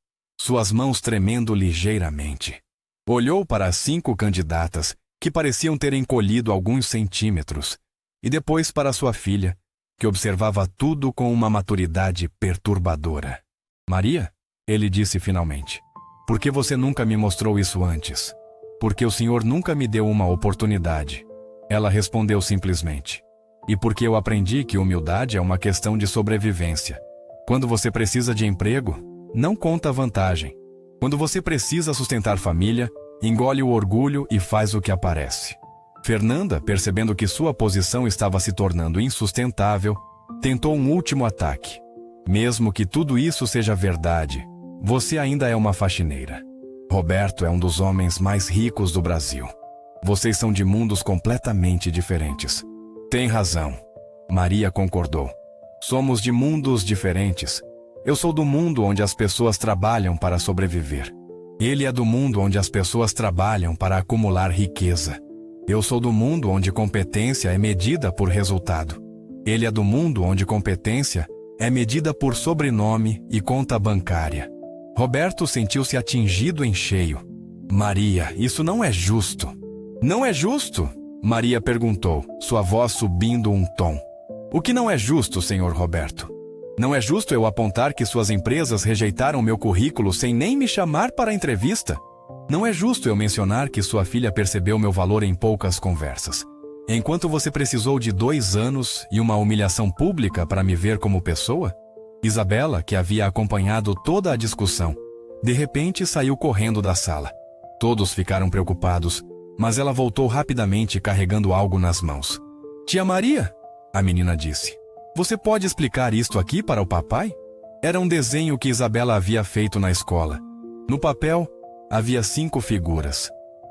suas mãos tremendo ligeiramente. Olhou para as 5 candidatas, que pareciam ter encolhido alguns centímetros, e depois para sua filha, que observava tudo com uma maturidade perturbadora. Maria, ele disse finalmente, por que você nunca me mostrou isso antes? Porque o senhor nunca me deu uma oportunidade. Ela respondeu simplesmente, e porque eu aprendi que humildade é uma questão de sobrevivência. Quando você precisa de emprego, não conta vantagem. Quando você precisa sustentar família, engole o orgulho e faz o que aparece. Fernanda, percebendo que sua posição estava se tornando insustentável, tentou um último ataque. Mesmo que tudo isso seja verdade, você ainda é uma faxineira. Roberto é um dos homens mais ricos do Brasil. Vocês são de mundos completamente diferentes. Tem razão. Maria concordou. Somos de mundos diferentes. Eu sou do mundo onde as pessoas trabalham para sobreviver. Ele é do mundo onde as pessoas trabalham para acumular riqueza. Eu sou do mundo onde competência é medida por resultado. Ele é do mundo onde competência é medida por sobrenome e conta bancária. Roberto sentiu-se atingido em cheio. Maria, isso não é justo. Não é justo? Maria perguntou, sua voz subindo um tom. O que não é justo, Sr. Roberto? Não é justo eu apontar que suas empresas rejeitaram meu currículo sem nem me chamar para a entrevista? Não é justo eu mencionar que sua filha percebeu meu valor em poucas conversas, enquanto você precisou de 2 anos e uma humilhação pública para me ver como pessoa? Isabela, que havia acompanhado toda a discussão, de repente saiu correndo da sala. Todos ficaram preocupados, mas ela voltou rapidamente carregando algo nas mãos. Tia Maria, a menina disse, você pode explicar isto aqui para o papai? Era um desenho que Isabela havia feito na escola. No papel, havia 5 figuras.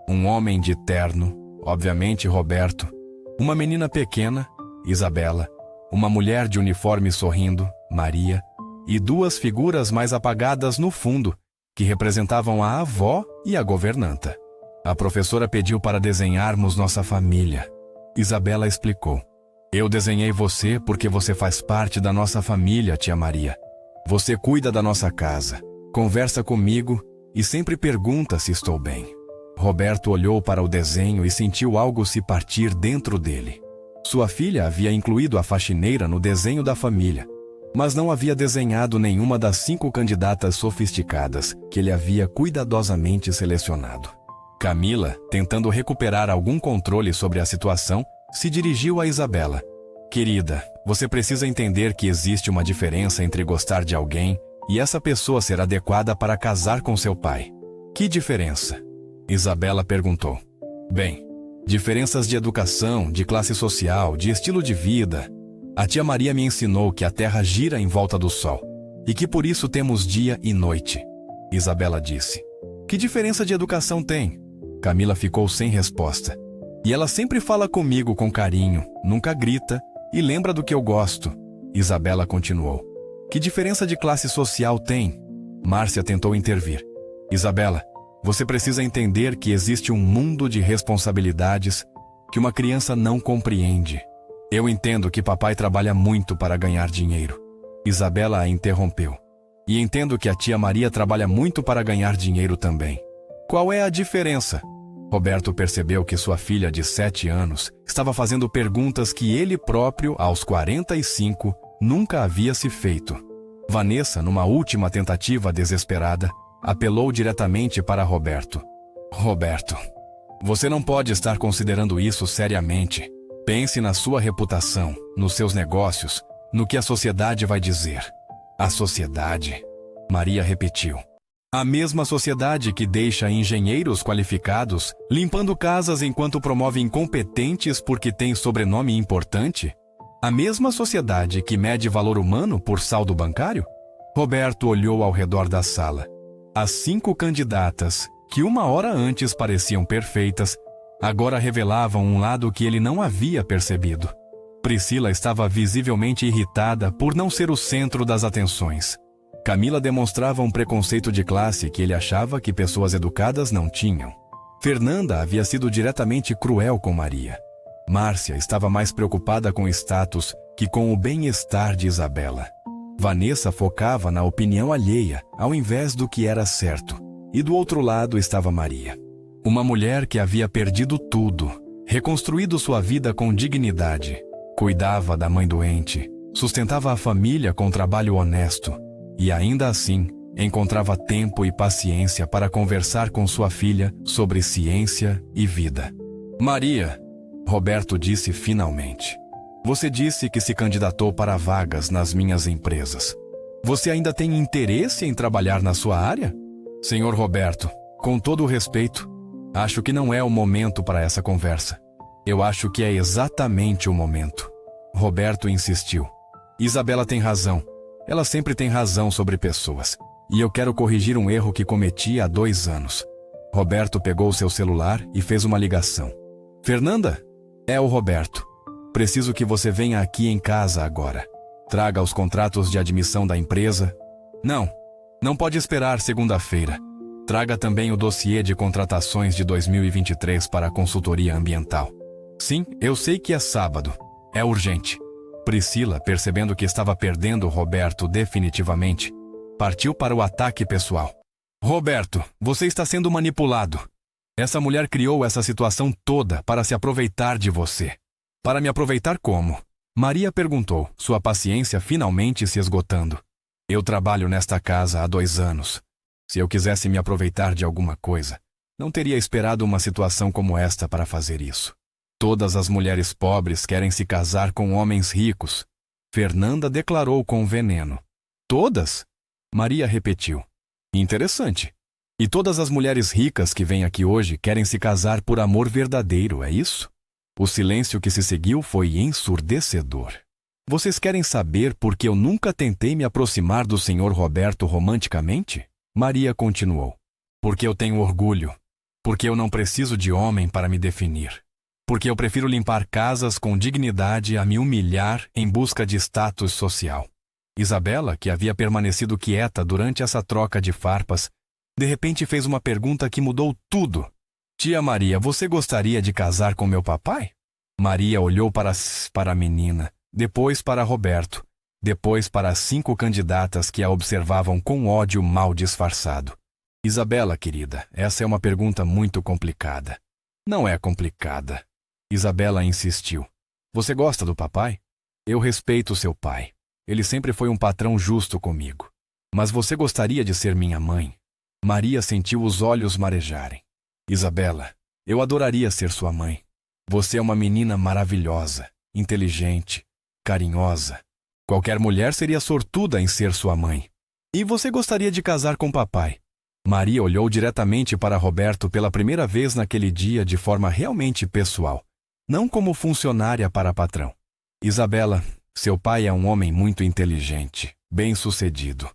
Um homem de terno, obviamente Roberto, uma menina pequena, Isabela, uma mulher de uniforme sorrindo, Maria, e 2 figuras mais apagadas no fundo, que representavam a avó e a governanta. A professora pediu para desenharmos nossa família. Isabela explicou. Eu desenhei você porque você faz parte da nossa família, tia Maria. Você cuida da nossa casa, conversa comigo e sempre pergunta se estou bem. Roberto olhou para o desenho e sentiu algo se partir dentro dele. Sua filha havia incluído a faxineira no desenho da família, mas não havia desenhado nenhuma das 5 candidatas sofisticadas que ele havia cuidadosamente selecionado. Camila, tentando recuperar algum controle sobre a situação, se dirigiu a Isabela. Querida, você precisa entender que existe uma diferença entre gostar de alguém e essa pessoa ser adequada para casar com seu pai. Que diferença? Isabela perguntou. Bem, diferenças de educação, de classe social, de estilo de vida. A tia Maria me ensinou que a Terra gira em volta do Sol e que por isso temos dia e noite. Isabela disse. Que diferença de educação tem? Camila ficou sem resposta. E ela sempre fala comigo com carinho, nunca grita e lembra do que eu gosto. Isabela continuou. Que diferença de classe social tem? Márcia tentou intervir. Isabela, você precisa entender que existe um mundo de responsabilidades que uma criança não compreende. Eu entendo que papai trabalha muito para ganhar dinheiro. Isabela a interrompeu. E entendo que a tia Maria trabalha muito para ganhar dinheiro também. Qual é a diferença? Roberto percebeu que sua filha de 7 anos estava fazendo perguntas que ele próprio, aos 45, nunca havia se feito. Vanessa, numa última tentativa desesperada, apelou diretamente para Roberto. Roberto, você não pode estar considerando isso seriamente. Pense na sua reputação, nos seus negócios, no que a sociedade vai dizer. A sociedade, Maria repetiu. A mesma sociedade que deixa engenheiros qualificados limpando casas enquanto promove incompetentes porque tem sobrenome importante? A mesma sociedade que mede valor humano por saldo bancário? Roberto olhou ao redor da sala. As 5 candidatas, que 1 hora antes pareciam perfeitas, agora revelavam um lado que ele não havia percebido. Priscila estava visivelmente irritada por não ser o centro das atenções. Camila demonstrava um preconceito de classe que ele achava que pessoas educadas não tinham. Fernanda havia sido diretamente cruel com Maria. Márcia estava mais preocupada com o status que com o bem-estar de Isabela. Vanessa focava na opinião alheia, ao invés do que era certo. E do outro lado estava Maria. Uma mulher que havia perdido tudo, reconstruído sua vida com dignidade, cuidava da mãe doente, sustentava a família com trabalho honesto e ainda assim encontrava tempo e paciência para conversar com sua filha sobre ciência e vida. Maria, Roberto disse finalmente, você disse que se candidatou para vagas nas minhas empresas. Você ainda tem interesse em trabalhar na sua área? Senhor Roberto, com todo o respeito, acho que não é o momento para essa conversa. Eu acho que é exatamente o momento. Roberto insistiu. Isabela tem razão. Ela sempre tem razão sobre pessoas. E eu quero corrigir um erro que cometi há 2 anos. Roberto pegou seu celular e fez uma ligação. Fernanda? É o Roberto. Preciso que você venha aqui em casa agora. Traga os contratos de admissão da empresa. Não pode esperar segunda-feira. Traga também o dossiê de contratações de 2023 para a consultoria ambiental. Sim, eu sei que é sábado. É urgente. Priscila, percebendo que estava perdendo Roberto definitivamente, partiu para o ataque pessoal. Roberto, você está sendo manipulado. Essa mulher criou essa situação toda para se aproveitar de você. Para me aproveitar como? Maria perguntou, sua paciência finalmente se esgotando. Eu trabalho nesta casa há 2 anos. Se eu quisesse me aproveitar de alguma coisa, não teria esperado uma situação como esta para fazer isso. Todas as mulheres pobres querem se casar com homens ricos. Fernanda declarou com veneno. Todas? Maria repetiu. Interessante. E todas as mulheres ricas que vêm aqui hoje querem se casar por amor verdadeiro, é isso? O silêncio que se seguiu foi ensurdecedor. Vocês querem saber por que eu nunca tentei me aproximar do Sr. Roberto romanticamente? Maria continuou. Porque eu tenho orgulho. Porque eu não preciso de homem para me definir. Porque eu prefiro limpar casas com dignidade a me humilhar em busca de status social. Isabela, que havia permanecido quieta durante essa troca de farpas, de repente fez uma pergunta que mudou tudo. Tia Maria, você gostaria de casar com meu papai? Maria olhou para a menina, depois para Roberto, depois para as 5 candidatas que a observavam com ódio mal disfarçado. Isabela, querida, essa é uma pergunta muito complicada. Não é complicada. Isabela insistiu. Você gosta do papai? Eu respeito seu pai. Ele sempre foi um patrão justo comigo. Mas você gostaria de ser minha mãe? Maria sentiu os olhos marejarem. Isabela, eu adoraria ser sua mãe. Você é uma menina maravilhosa, inteligente, carinhosa. Qualquer mulher seria sortuda em ser sua mãe. E você gostaria de casar com papai? Maria olhou diretamente para Roberto pela primeira vez naquele dia de forma realmente pessoal, não como funcionária para patrão. Isabela, seu pai é um homem muito inteligente, bem-sucedido.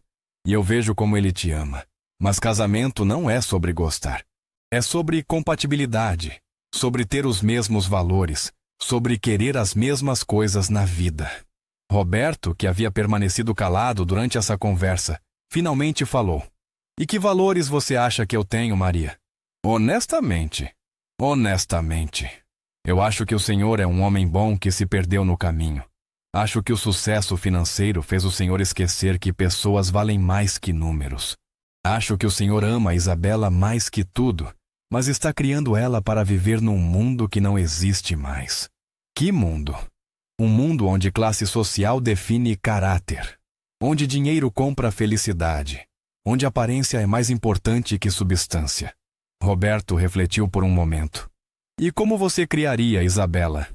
E eu vejo como ele te ama. Mas casamento não é sobre gostar. É sobre compatibilidade, sobre ter os mesmos valores, sobre querer as mesmas coisas na vida. Roberto, que havia permanecido calado durante essa conversa, finalmente falou. E que valores você acha que eu tenho, Maria? Honestamente, eu acho que o senhor é um homem bom que se perdeu no caminho. Acho que o sucesso financeiro fez o senhor esquecer que pessoas valem mais que números. Acho que o senhor ama a Isabela mais que tudo, mas está criando ela para viver num mundo que não existe mais. Que mundo? Um mundo onde classe social define caráter, onde dinheiro compra felicidade, onde aparência é mais importante que substância. Roberto refletiu por um momento. E como você criaria Isabela?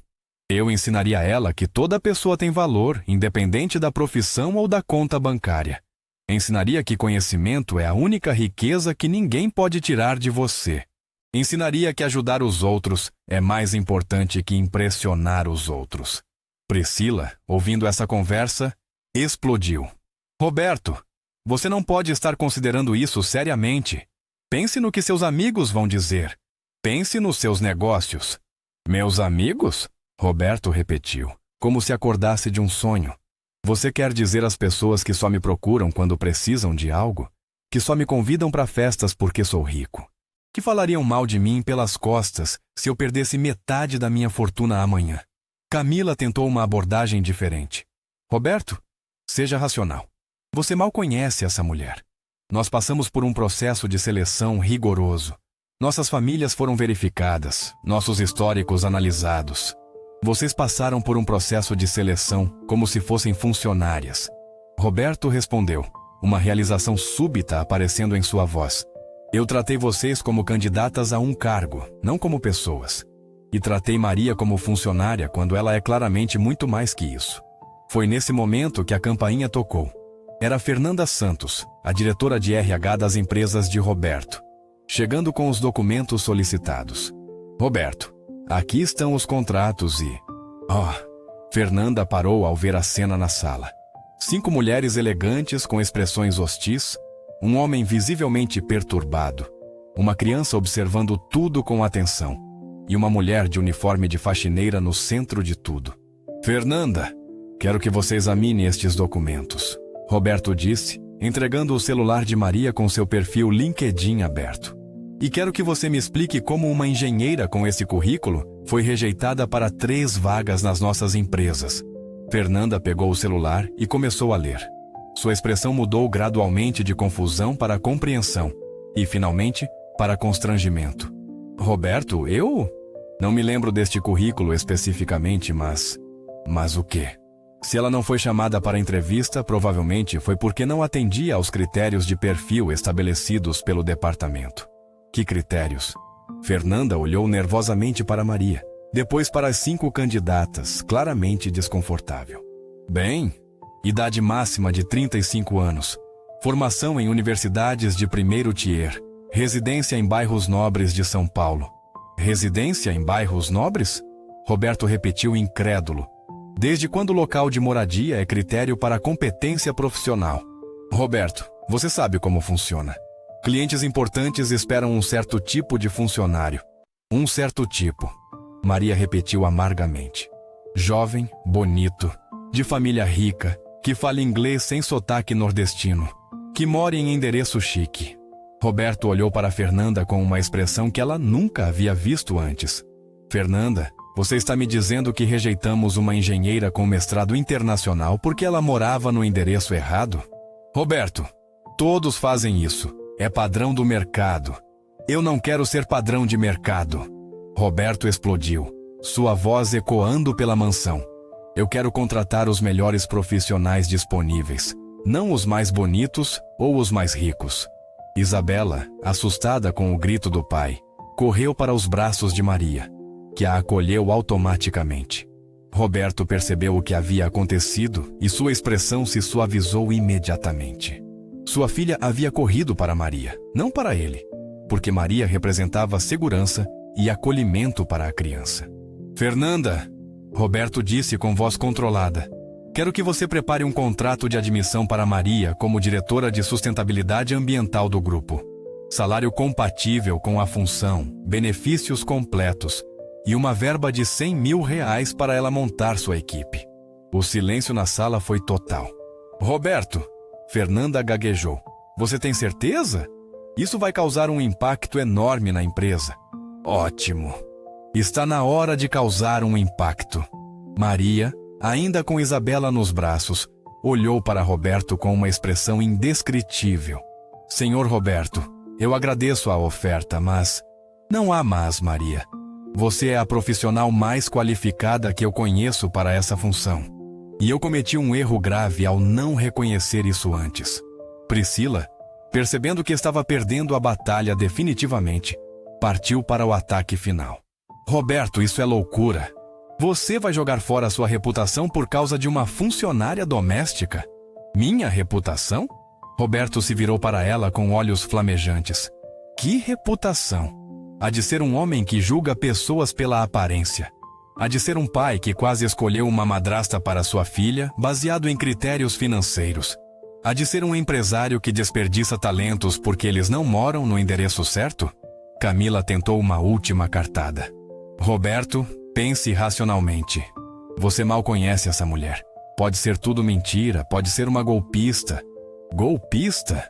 Eu ensinaria a ela que toda pessoa tem valor, independente da profissão ou da conta bancária. Ensinaria que conhecimento é a única riqueza que ninguém pode tirar de você. Ensinaria que ajudar os outros é mais importante que impressionar os outros. Priscila, ouvindo essa conversa, explodiu. Roberto, você não pode estar considerando isso seriamente. Pense no que seus amigos vão dizer. Pense nos seus negócios. Meus amigos? Roberto repetiu, como se acordasse de um sonho. Você quer dizer às pessoas que só me procuram quando precisam de algo? Que só me convidam para festas porque sou rico? Que falariam mal de mim pelas costas se eu perdesse metade da minha fortuna amanhã? Camila tentou uma abordagem diferente. Roberto, seja racional. Você mal conhece essa mulher. Nós passamos por um processo de seleção rigoroso. Nossas famílias foram verificadas, nossos históricos analisados. Vocês passaram por um processo de seleção como se fossem funcionárias. Roberto respondeu, uma realização súbita aparecendo em sua voz. Eu tratei vocês como candidatas a um cargo, não como pessoas. E tratei Maria como funcionária quando ela é claramente muito mais que isso. Foi nesse momento que a campainha tocou. Era Fernanda Santos, a diretora de RH das empresas de Roberto, chegando com os documentos solicitados. Roberto, aqui estão os contratos e... Fernanda parou ao ver a cena na sala. 5 mulheres elegantes com expressões hostis, um homem visivelmente perturbado, uma criança observando tudo com atenção e uma mulher de uniforme de faxineira no centro de tudo. Fernanda, quero que você examine estes documentos, Roberto disse, entregando o celular de Maria com seu perfil LinkedIn aberto. E quero que você me explique como uma engenheira com esse currículo foi rejeitada para 3 vagas nas nossas empresas. Fernanda pegou o celular e começou a ler. Sua expressão mudou gradualmente de confusão para compreensão e, finalmente, para constrangimento. Roberto, eu? Não me lembro deste currículo especificamente, mas... Mas o quê? Se ela não foi chamada para a entrevista, provavelmente foi porque não atendia aos critérios de perfil estabelecidos pelo departamento. Que critérios? Fernanda olhou nervosamente para Maria, depois para as 5 candidatas, claramente desconfortável. Bem, idade máxima de 35 anos, formação em universidades de primeiro tier, residência em bairros nobres de São Paulo. Residência em bairros nobres? Roberto repetiu incrédulo. Desde quando o local de moradia é critério para a competência profissional? Roberto, você sabe como funciona. Clientes importantes esperam um certo tipo de funcionário. Um certo tipo. Maria repetiu amargamente. Jovem, bonito, de família rica, que fala inglês sem sotaque nordestino, que mora em endereço chique. Roberto olhou para Fernanda com uma expressão que ela nunca havia visto antes. Fernanda, você está me dizendo que rejeitamos uma engenheira com mestrado internacional porque ela morava no endereço errado? Roberto, todos fazem isso. É padrão do mercado. Eu não quero ser padrão de mercado. Roberto explodiu, sua voz ecoando pela mansão. Eu quero contratar os melhores profissionais disponíveis, não os mais bonitos ou os mais ricos. Isabela, assustada com o grito do pai, correu para os braços de Maria, que a acolheu automaticamente. Roberto percebeu o que havia acontecido e sua expressão se suavizou imediatamente. Sua filha havia corrido para Maria, não para ele, porque Maria representava segurança e acolhimento para a criança. Fernanda, Roberto disse com voz controlada, quero que você prepare um contrato de admissão para Maria como diretora de sustentabilidade ambiental do grupo. Salário compatível com a função, benefícios completos e uma verba de R$100 mil para ela montar sua equipe. O silêncio na sala foi total. Roberto, Fernanda gaguejou. Você tem certeza? Isso vai causar um impacto enorme na empresa. Ótimo. Está na hora de causar um impacto. Maria, ainda com Isabela nos braços, olhou para Roberto com uma expressão indescritível. Senhor Roberto, eu agradeço a oferta, mas... Não há mas, Maria. Você é a profissional mais qualificada que eu conheço para essa função. E eu cometi um erro grave ao não reconhecer isso antes. Priscila, percebendo que estava perdendo a batalha definitivamente, partiu para o ataque final. Roberto, isso é loucura. Você vai jogar fora sua reputação por causa de uma funcionária doméstica? Minha reputação? Roberto se virou para ela com olhos flamejantes. Que reputação? A de ser um homem que julga pessoas pela aparência. A de ser um pai que quase escolheu uma madrasta para sua filha, baseado em critérios financeiros. A de ser um empresário que desperdiça talentos porque eles não moram no endereço certo? Camila tentou uma última cartada. Roberto, pense racionalmente. Você mal conhece essa mulher. Pode ser tudo mentira, pode ser uma golpista. Golpista?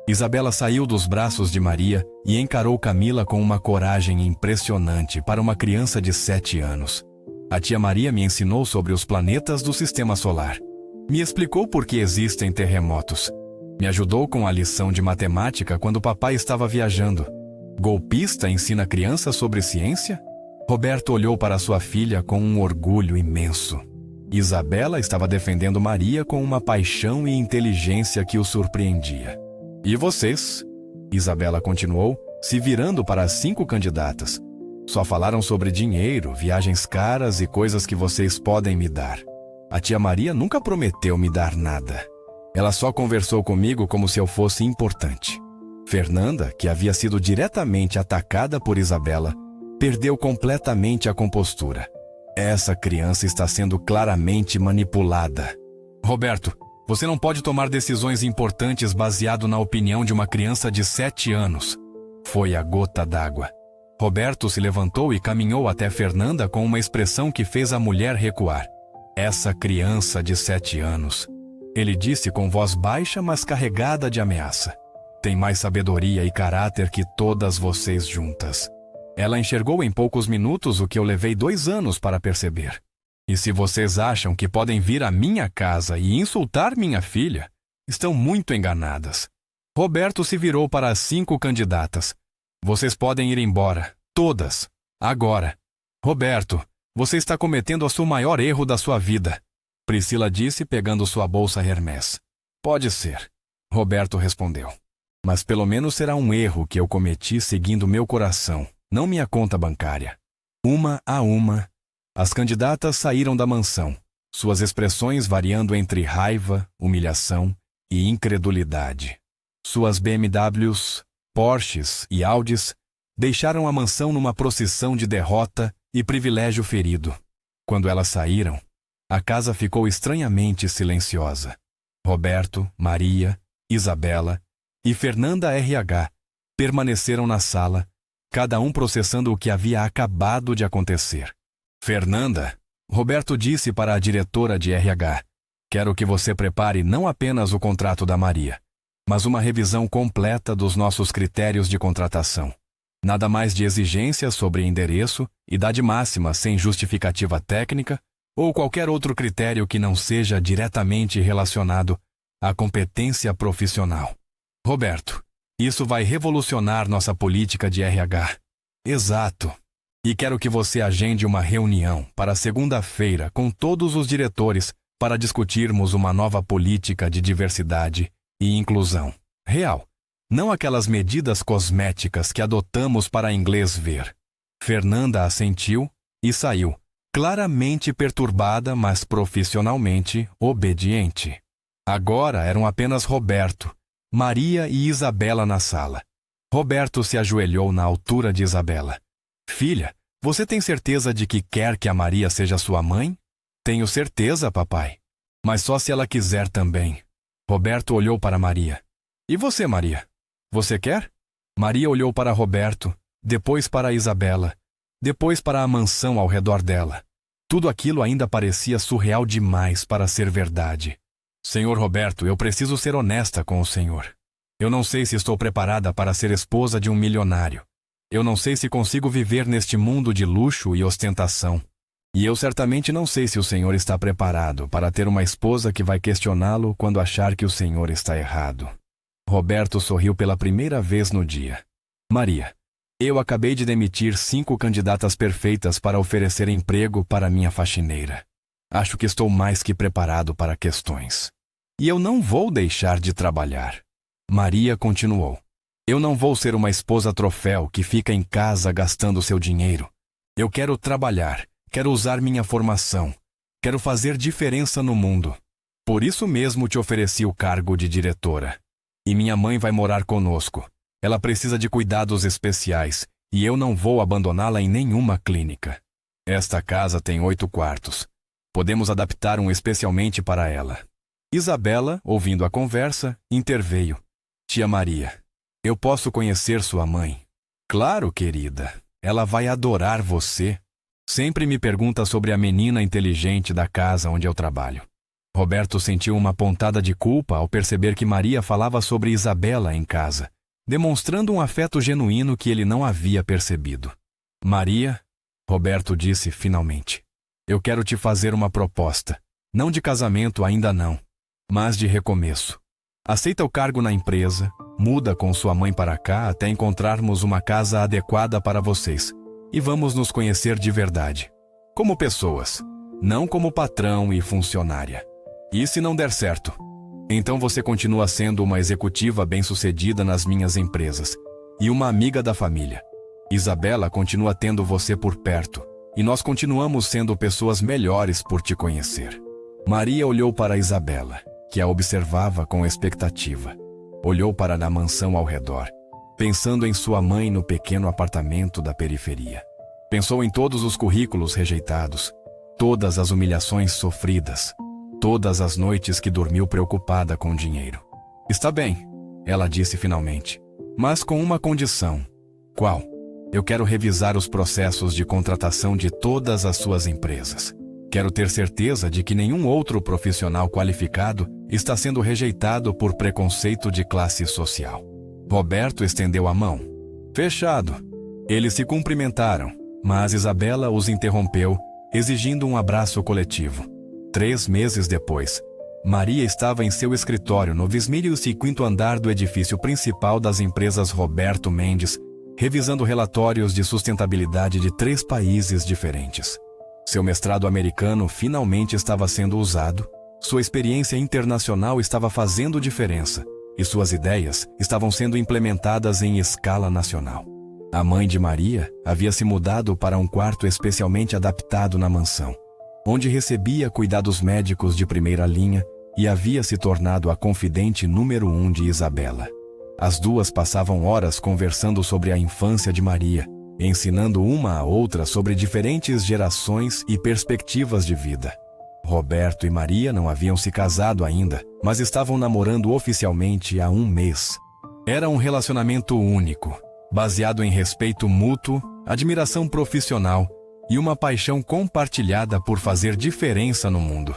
Isabela saiu dos braços de Maria e encarou Camila com uma coragem impressionante para uma criança de 7 anos. A tia Maria me ensinou sobre os planetas do sistema solar. Me explicou por que existem terremotos. Me ajudou com a lição de matemática quando o papai estava viajando. Golpista ensina criança sobre ciência? Roberto olhou para sua filha com um orgulho imenso. Isabela estava defendendo Maria com uma paixão e inteligência que o surpreendia. E vocês? Isabela continuou, se virando para as 5 candidatas. Só falaram sobre dinheiro, viagens caras e coisas que vocês podem me dar. A tia Maria nunca prometeu me dar nada. Ela só conversou comigo como se eu fosse importante. Fernanda, que havia sido diretamente atacada por Isabela, perdeu completamente a compostura. Essa criança está sendo claramente manipulada. Roberto, você não pode tomar decisões importantes baseado na opinião de uma criança de 7 anos. Foi a gota d'água. Roberto se levantou e caminhou até Fernanda com uma expressão que fez a mulher recuar. Essa criança de 7 anos. Ele disse com voz baixa, mas carregada de ameaça. Tem mais sabedoria e caráter que todas vocês juntas. Ela enxergou em poucos minutos o que eu levei 2 anos para perceber. E se vocês acham que podem vir à minha casa e insultar minha filha, estão muito enganadas. Roberto se virou para as 5 candidatas. Vocês podem ir embora, Todas. Agora. Roberto, você está cometendo o maior erro da sua vida. Priscila disse, pegando sua bolsa Hermès. Pode ser. Roberto respondeu. Mas pelo menos será um erro que eu cometi seguindo meu coração, não minha conta bancária. Uma a uma, as candidatas saíram da mansão, suas expressões variando entre raiva, humilhação e incredulidade. Suas BMWs, Porsches e Audis deixaram a mansão numa procissão de derrota e privilégio ferido. Quando elas saíram, a casa ficou estranhamente silenciosa. Roberto, Maria, Isabela e Fernanda RH permaneceram na sala, cada um processando o que havia acabado de acontecer. Fernanda, Roberto disse para a diretora de RH, quero que você prepare não apenas o contrato da Maria, mas uma revisão completa dos nossos critérios de contratação. Nada mais de exigências sobre endereço, idade máxima sem justificativa técnica ou qualquer outro critério que não seja diretamente relacionado à competência profissional. Roberto, isso vai revolucionar nossa política de RH. Exato. E quero que você agende uma reunião para segunda-feira com todos os diretores para discutirmos uma nova política de diversidade e inclusão. Real. Não aquelas medidas cosméticas que adotamos para inglês ver. Fernanda assentiu e saiu, claramente perturbada, mas profissionalmente obediente. Agora eram apenas Roberto, Maria e Isabela na sala. Roberto se ajoelhou na altura de Isabela. Filha, você tem certeza de que quer que a Maria seja sua mãe? Tenho certeza, papai. Mas só se ela quiser também. Roberto olhou para Maria. E você, Maria? Você quer? Maria olhou para Roberto, depois para Isabela, depois para a mansão ao redor dela. Tudo aquilo ainda parecia surreal demais para ser verdade. Senhor Roberto, eu preciso ser honesta com o senhor. Eu não sei se estou preparada para ser esposa de um milionário. Eu não sei se consigo viver neste mundo de luxo e ostentação. E eu certamente não sei se o senhor está preparado para ter uma esposa que vai questioná-lo quando achar que o senhor está errado. Roberto sorriu pela primeira vez no dia. Maria, eu acabei de demitir 5 candidatas perfeitas para oferecer emprego para minha faxineira. Acho que estou mais que preparado para questões. E eu não vou deixar de trabalhar. Maria continuou. Eu não vou ser uma esposa troféu que fica em casa gastando seu dinheiro. Eu quero trabalhar, quero usar minha formação, quero fazer diferença no mundo. Por isso mesmo te ofereci o cargo de diretora. E minha mãe vai morar conosco. Ela precisa de cuidados especiais e eu não vou abandoná-la em nenhuma clínica. Esta casa tem 8 quartos. Podemos adaptar um especialmente para ela. Isabela, ouvindo a conversa, interveio. Tia Maria, eu posso conhecer sua mãe? Claro, querida. Ela vai adorar você. Sempre me pergunta sobre a menina inteligente da casa onde eu trabalho. Roberto sentiu uma pontada de culpa ao perceber que Maria falava sobre Isabela em casa, demonstrando um afeto genuíno que ele não havia percebido. Maria, Roberto disse finalmente, eu quero te fazer uma proposta, não de casamento ainda não, mas de recomeço. Aceita o cargo na empresa, muda com sua mãe para cá até encontrarmos uma casa adequada para vocês e vamos nos conhecer de verdade, como pessoas, não como patrão e funcionária. E se não der certo? Então você continua sendo uma executiva bem-sucedida nas minhas empresas e uma amiga da família. Isabela continua tendo você por perto e nós continuamos sendo pessoas melhores por te conhecer. Maria olhou para Isabela, que a observava com expectativa. Olhou para a mansão ao redor, pensando em sua mãe no pequeno apartamento da periferia. Pensou em todos os currículos rejeitados, todas as humilhações sofridas, todas as noites que dormiu preocupada com o dinheiro. Está bem, ela disse finalmente, mas com uma condição. Qual? Eu quero revisar os processos de contratação de todas as suas empresas. Quero ter certeza de que nenhum outro profissional qualificado está sendo rejeitado por preconceito de classe social. Roberto estendeu a mão. Fechado. Eles se cumprimentaram, mas Isabela os interrompeu, exigindo um abraço coletivo. 3 meses depois, Maria estava em seu escritório no 25º andar do edifício principal das empresas Roberto Mendes, revisando relatórios de sustentabilidade de 3 países diferentes. Seu mestrado americano finalmente estava sendo usado, sua experiência internacional estava fazendo diferença e suas ideias estavam sendo implementadas em escala nacional. A mãe de Maria havia se mudado para um quarto especialmente adaptado na mansão, onde recebia cuidados médicos de primeira linha e havia se tornado a confidente número 1 de Isabela. As duas passavam horas conversando sobre a infância de Maria, ensinando uma à outra sobre diferentes gerações e perspectivas de vida. Roberto e Maria não haviam se casado ainda, mas estavam namorando oficialmente há 1 mês. Era um relacionamento único, baseado em respeito mútuo, admiração profissional e uma paixão compartilhada por fazer diferença no mundo.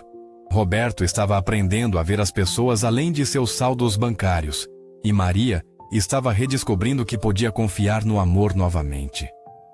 Roberto estava aprendendo a ver as pessoas além de seus saldos bancários, e Maria estava redescobrindo que podia confiar no amor novamente.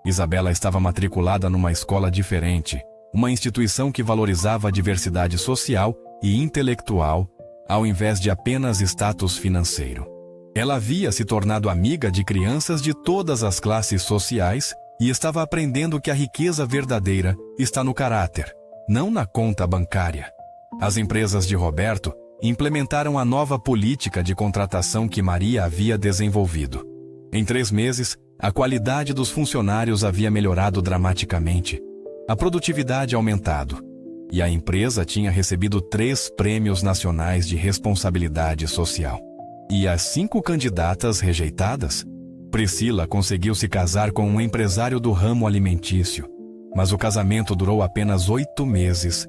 Isabela estava matriculada numa escola diferente, uma instituição que valorizava a diversidade social e intelectual, ao invés de apenas status financeiro. Ela havia se tornado amiga de crianças de todas as classes sociais e estava aprendendo que a riqueza verdadeira está no caráter, não na conta bancária. As empresas de Roberto implementaram a nova política de contratação que Maria havia desenvolvido. Em 3 meses, a qualidade dos funcionários havia melhorado dramaticamente, a produtividade aumentado, e a empresa tinha recebido 3 prêmios nacionais de responsabilidade social. E as 5 candidatas rejeitadas? Priscila conseguiu se casar com um empresário do ramo alimentício, mas o casamento durou apenas 8 meses,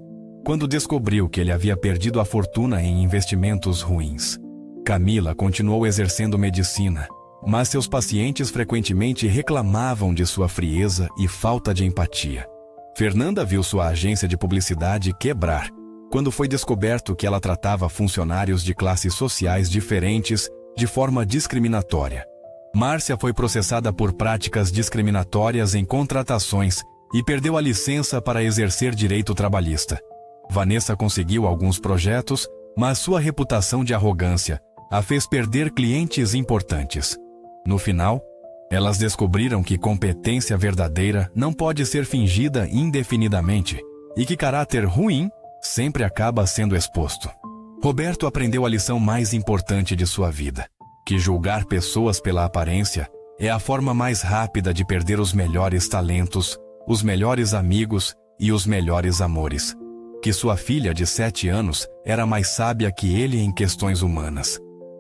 quando descobriu que ele havia perdido a fortuna em investimentos ruins. Camila continuou exercendo medicina, mas seus pacientes frequentemente reclamavam de sua frieza e falta de empatia. Fernanda viu sua agência de publicidade quebrar, quando foi descoberto que ela tratava funcionários de classes sociais diferentes de forma discriminatória. Márcia foi processada por práticas discriminatórias em contratações e perdeu a licença para exercer direito trabalhista. Vanessa conseguiu alguns projetos, mas sua reputação de arrogância a fez perder clientes importantes. No final, elas descobriram que competência verdadeira não pode ser fingida indefinidamente e que caráter ruim sempre acaba sendo exposto. Roberto aprendeu a lição mais importante de sua vida, que julgar pessoas pela aparência é a forma mais rápida de perder os melhores talentos, os melhores amigos e os melhores amores. Que sua filha de 7 anos era mais sábia que ele em questões humanas.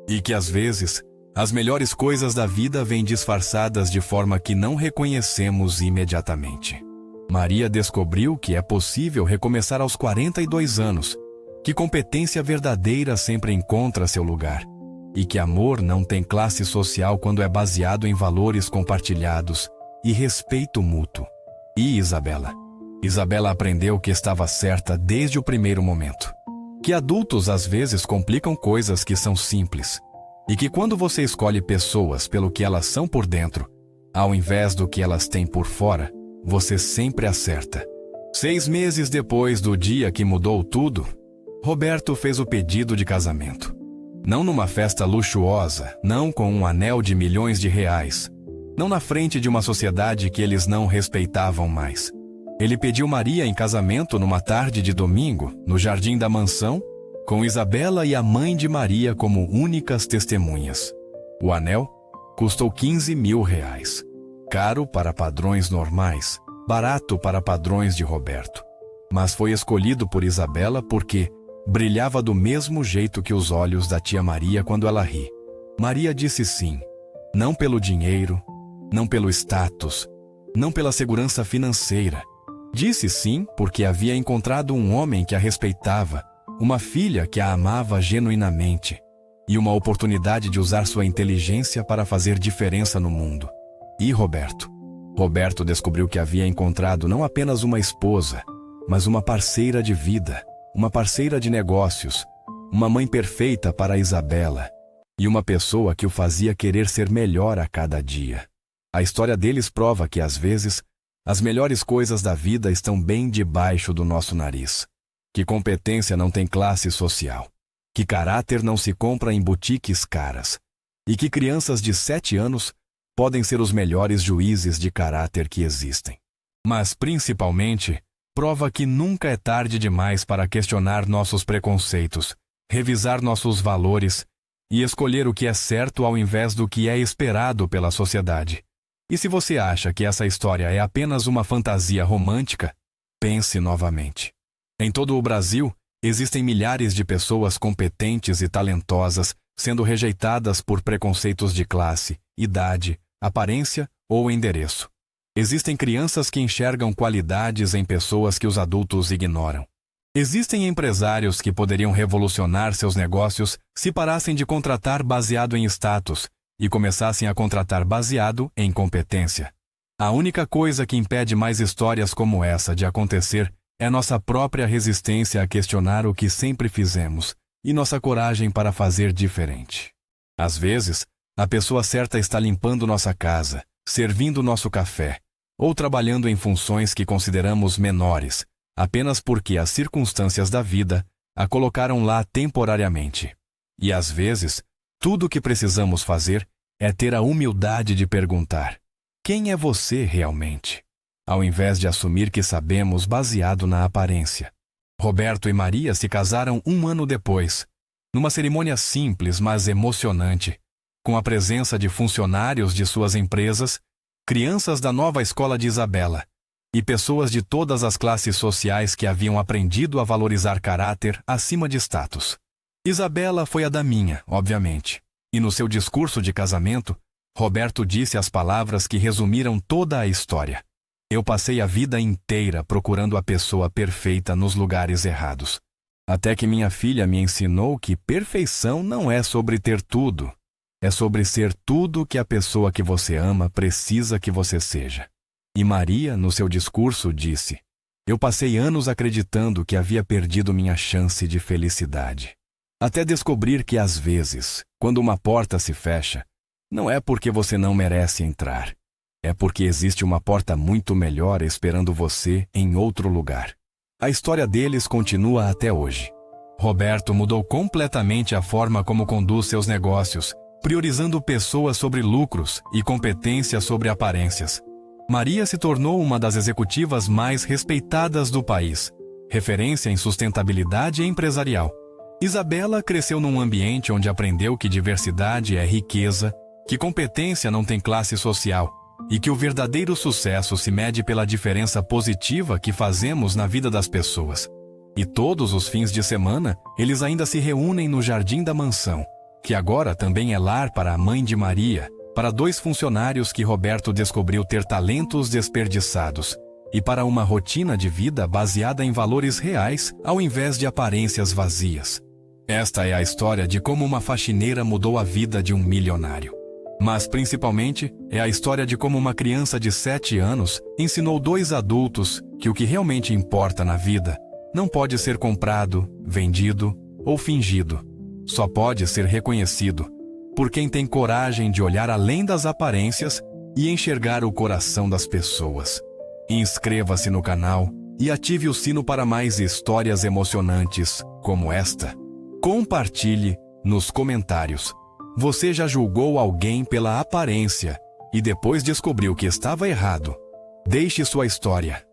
E que às vezes, as melhores coisas da vida vêm disfarçadas de forma que não reconhecemos imediatamente. Maria descobriu que é possível recomeçar aos 42 anos, que competência verdadeira sempre encontra seu lugar, e que amor não tem classe social quando é baseado em valores compartilhados e respeito mútuo. E Isabela? Isabela aprendeu que estava certa desde o primeiro momento. Que adultos às vezes complicam coisas que são simples. E que quando você escolhe pessoas pelo que elas são por dentro, ao invés do que elas têm por fora, você sempre acerta. 6 meses depois do dia que mudou tudo, Roberto fez o pedido de casamento. Não numa festa luxuosa, não com um anel de milhões de reais, não na frente de uma sociedade que eles não respeitavam mais. Ele pediu Maria em casamento numa tarde de domingo, no jardim da mansão, com Isabela e a mãe de Maria como únicas testemunhas. O anel custou 15 mil reais. Caro para padrões normais, barato para padrões de Roberto. Mas foi escolhido por Isabela porque brilhava do mesmo jeito que os olhos da tia Maria quando ela ri. Maria disse sim, não pelo dinheiro, não pelo status, não pela segurança financeira. Disse sim porque havia encontrado um homem que a respeitava, uma filha que a amava genuinamente e uma oportunidade de usar sua inteligência para fazer diferença no mundo. E Roberto? Roberto descobriu que havia encontrado não apenas uma esposa, mas uma parceira de vida, uma parceira de negócios, uma mãe perfeita para Isabela e uma pessoa que o fazia querer ser melhor a cada dia. A história deles prova que, às vezes, as melhores coisas da vida estão bem debaixo do nosso nariz. Que competência não tem classe social. Que caráter não se compra em boutiques caras. E que crianças de 7 anos podem ser os melhores juízes de caráter que existem. Mas, principalmente, prova que nunca é tarde demais para questionar nossos preconceitos, revisar nossos valores e escolher o que é certo ao invés do que é esperado pela sociedade. E se você acha que essa história é apenas uma fantasia romântica, pense novamente. Em todo o Brasil, existem milhares de pessoas competentes e talentosas sendo rejeitadas por preconceitos de classe, idade, aparência ou endereço. Existem crianças que enxergam qualidades em pessoas que os adultos ignoram. Existem empresários que poderiam revolucionar seus negócios se parassem de contratar baseado em status e começassem a contratar baseado em competência. A única coisa que impede mais histórias como essa de acontecer é nossa própria resistência a questionar o que sempre fizemos e nossa coragem para fazer diferente. Às vezes, a pessoa certa está limpando nossa casa, servindo nosso café, ou trabalhando em funções que consideramos menores, apenas porque as circunstâncias da vida a colocaram lá temporariamente. E às vezes, tudo o que precisamos fazer é ter a humildade de perguntar: quem é você realmente? Ao invés de assumir que sabemos baseado na aparência. Roberto e Maria se casaram 1 ano depois, numa cerimônia simples, mas emocionante, com a presença de funcionários de suas empresas, crianças da nova escola de Isabela e pessoas de todas as classes sociais que haviam aprendido a valorizar caráter acima de status. Isabela foi a daminha, obviamente, e no seu discurso de casamento, Roberto disse as palavras que resumiram toda a história. Eu passei a vida inteira procurando a pessoa perfeita nos lugares errados. Até que minha filha me ensinou que perfeição não é sobre ter tudo. É sobre ser tudo que a pessoa que você ama precisa que você seja. E Maria, no seu discurso, disse: eu passei anos acreditando que havia perdido minha chance de felicidade. Até descobrir que às vezes, quando uma porta se fecha, não é porque você não merece entrar. É porque existe uma porta muito melhor esperando você em outro lugar. A história deles continua até hoje. Roberto mudou completamente a forma como conduz seus negócios, priorizando pessoas sobre lucros e competência sobre aparências. Maria se tornou uma das executivas mais respeitadas do país, referência em sustentabilidade empresarial. Isabela cresceu num ambiente onde aprendeu que diversidade é riqueza, que competência não tem classe social e que o verdadeiro sucesso se mede pela diferença positiva que fazemos na vida das pessoas. E todos os fins de semana, eles ainda se reúnem no jardim da mansão, que agora também é lar para a mãe de Maria, para 2 funcionários que Roberto descobriu ter talentos desperdiçados, e para uma rotina de vida baseada em valores reais ao invés de aparências vazias. Esta é a história de como uma faxineira mudou a vida de um milionário. Mas, principalmente, é a história de como uma criança de 7 anos ensinou 2 adultos que o que realmente importa na vida não pode ser comprado, vendido ou fingido. Só pode ser reconhecido por quem tem coragem de olhar além das aparências e enxergar o coração das pessoas. Inscreva-se no canal e ative o sino para mais histórias emocionantes como esta. Compartilhe nos comentários. Você já julgou alguém pela aparência e depois descobriu que estava errado? Deixe sua história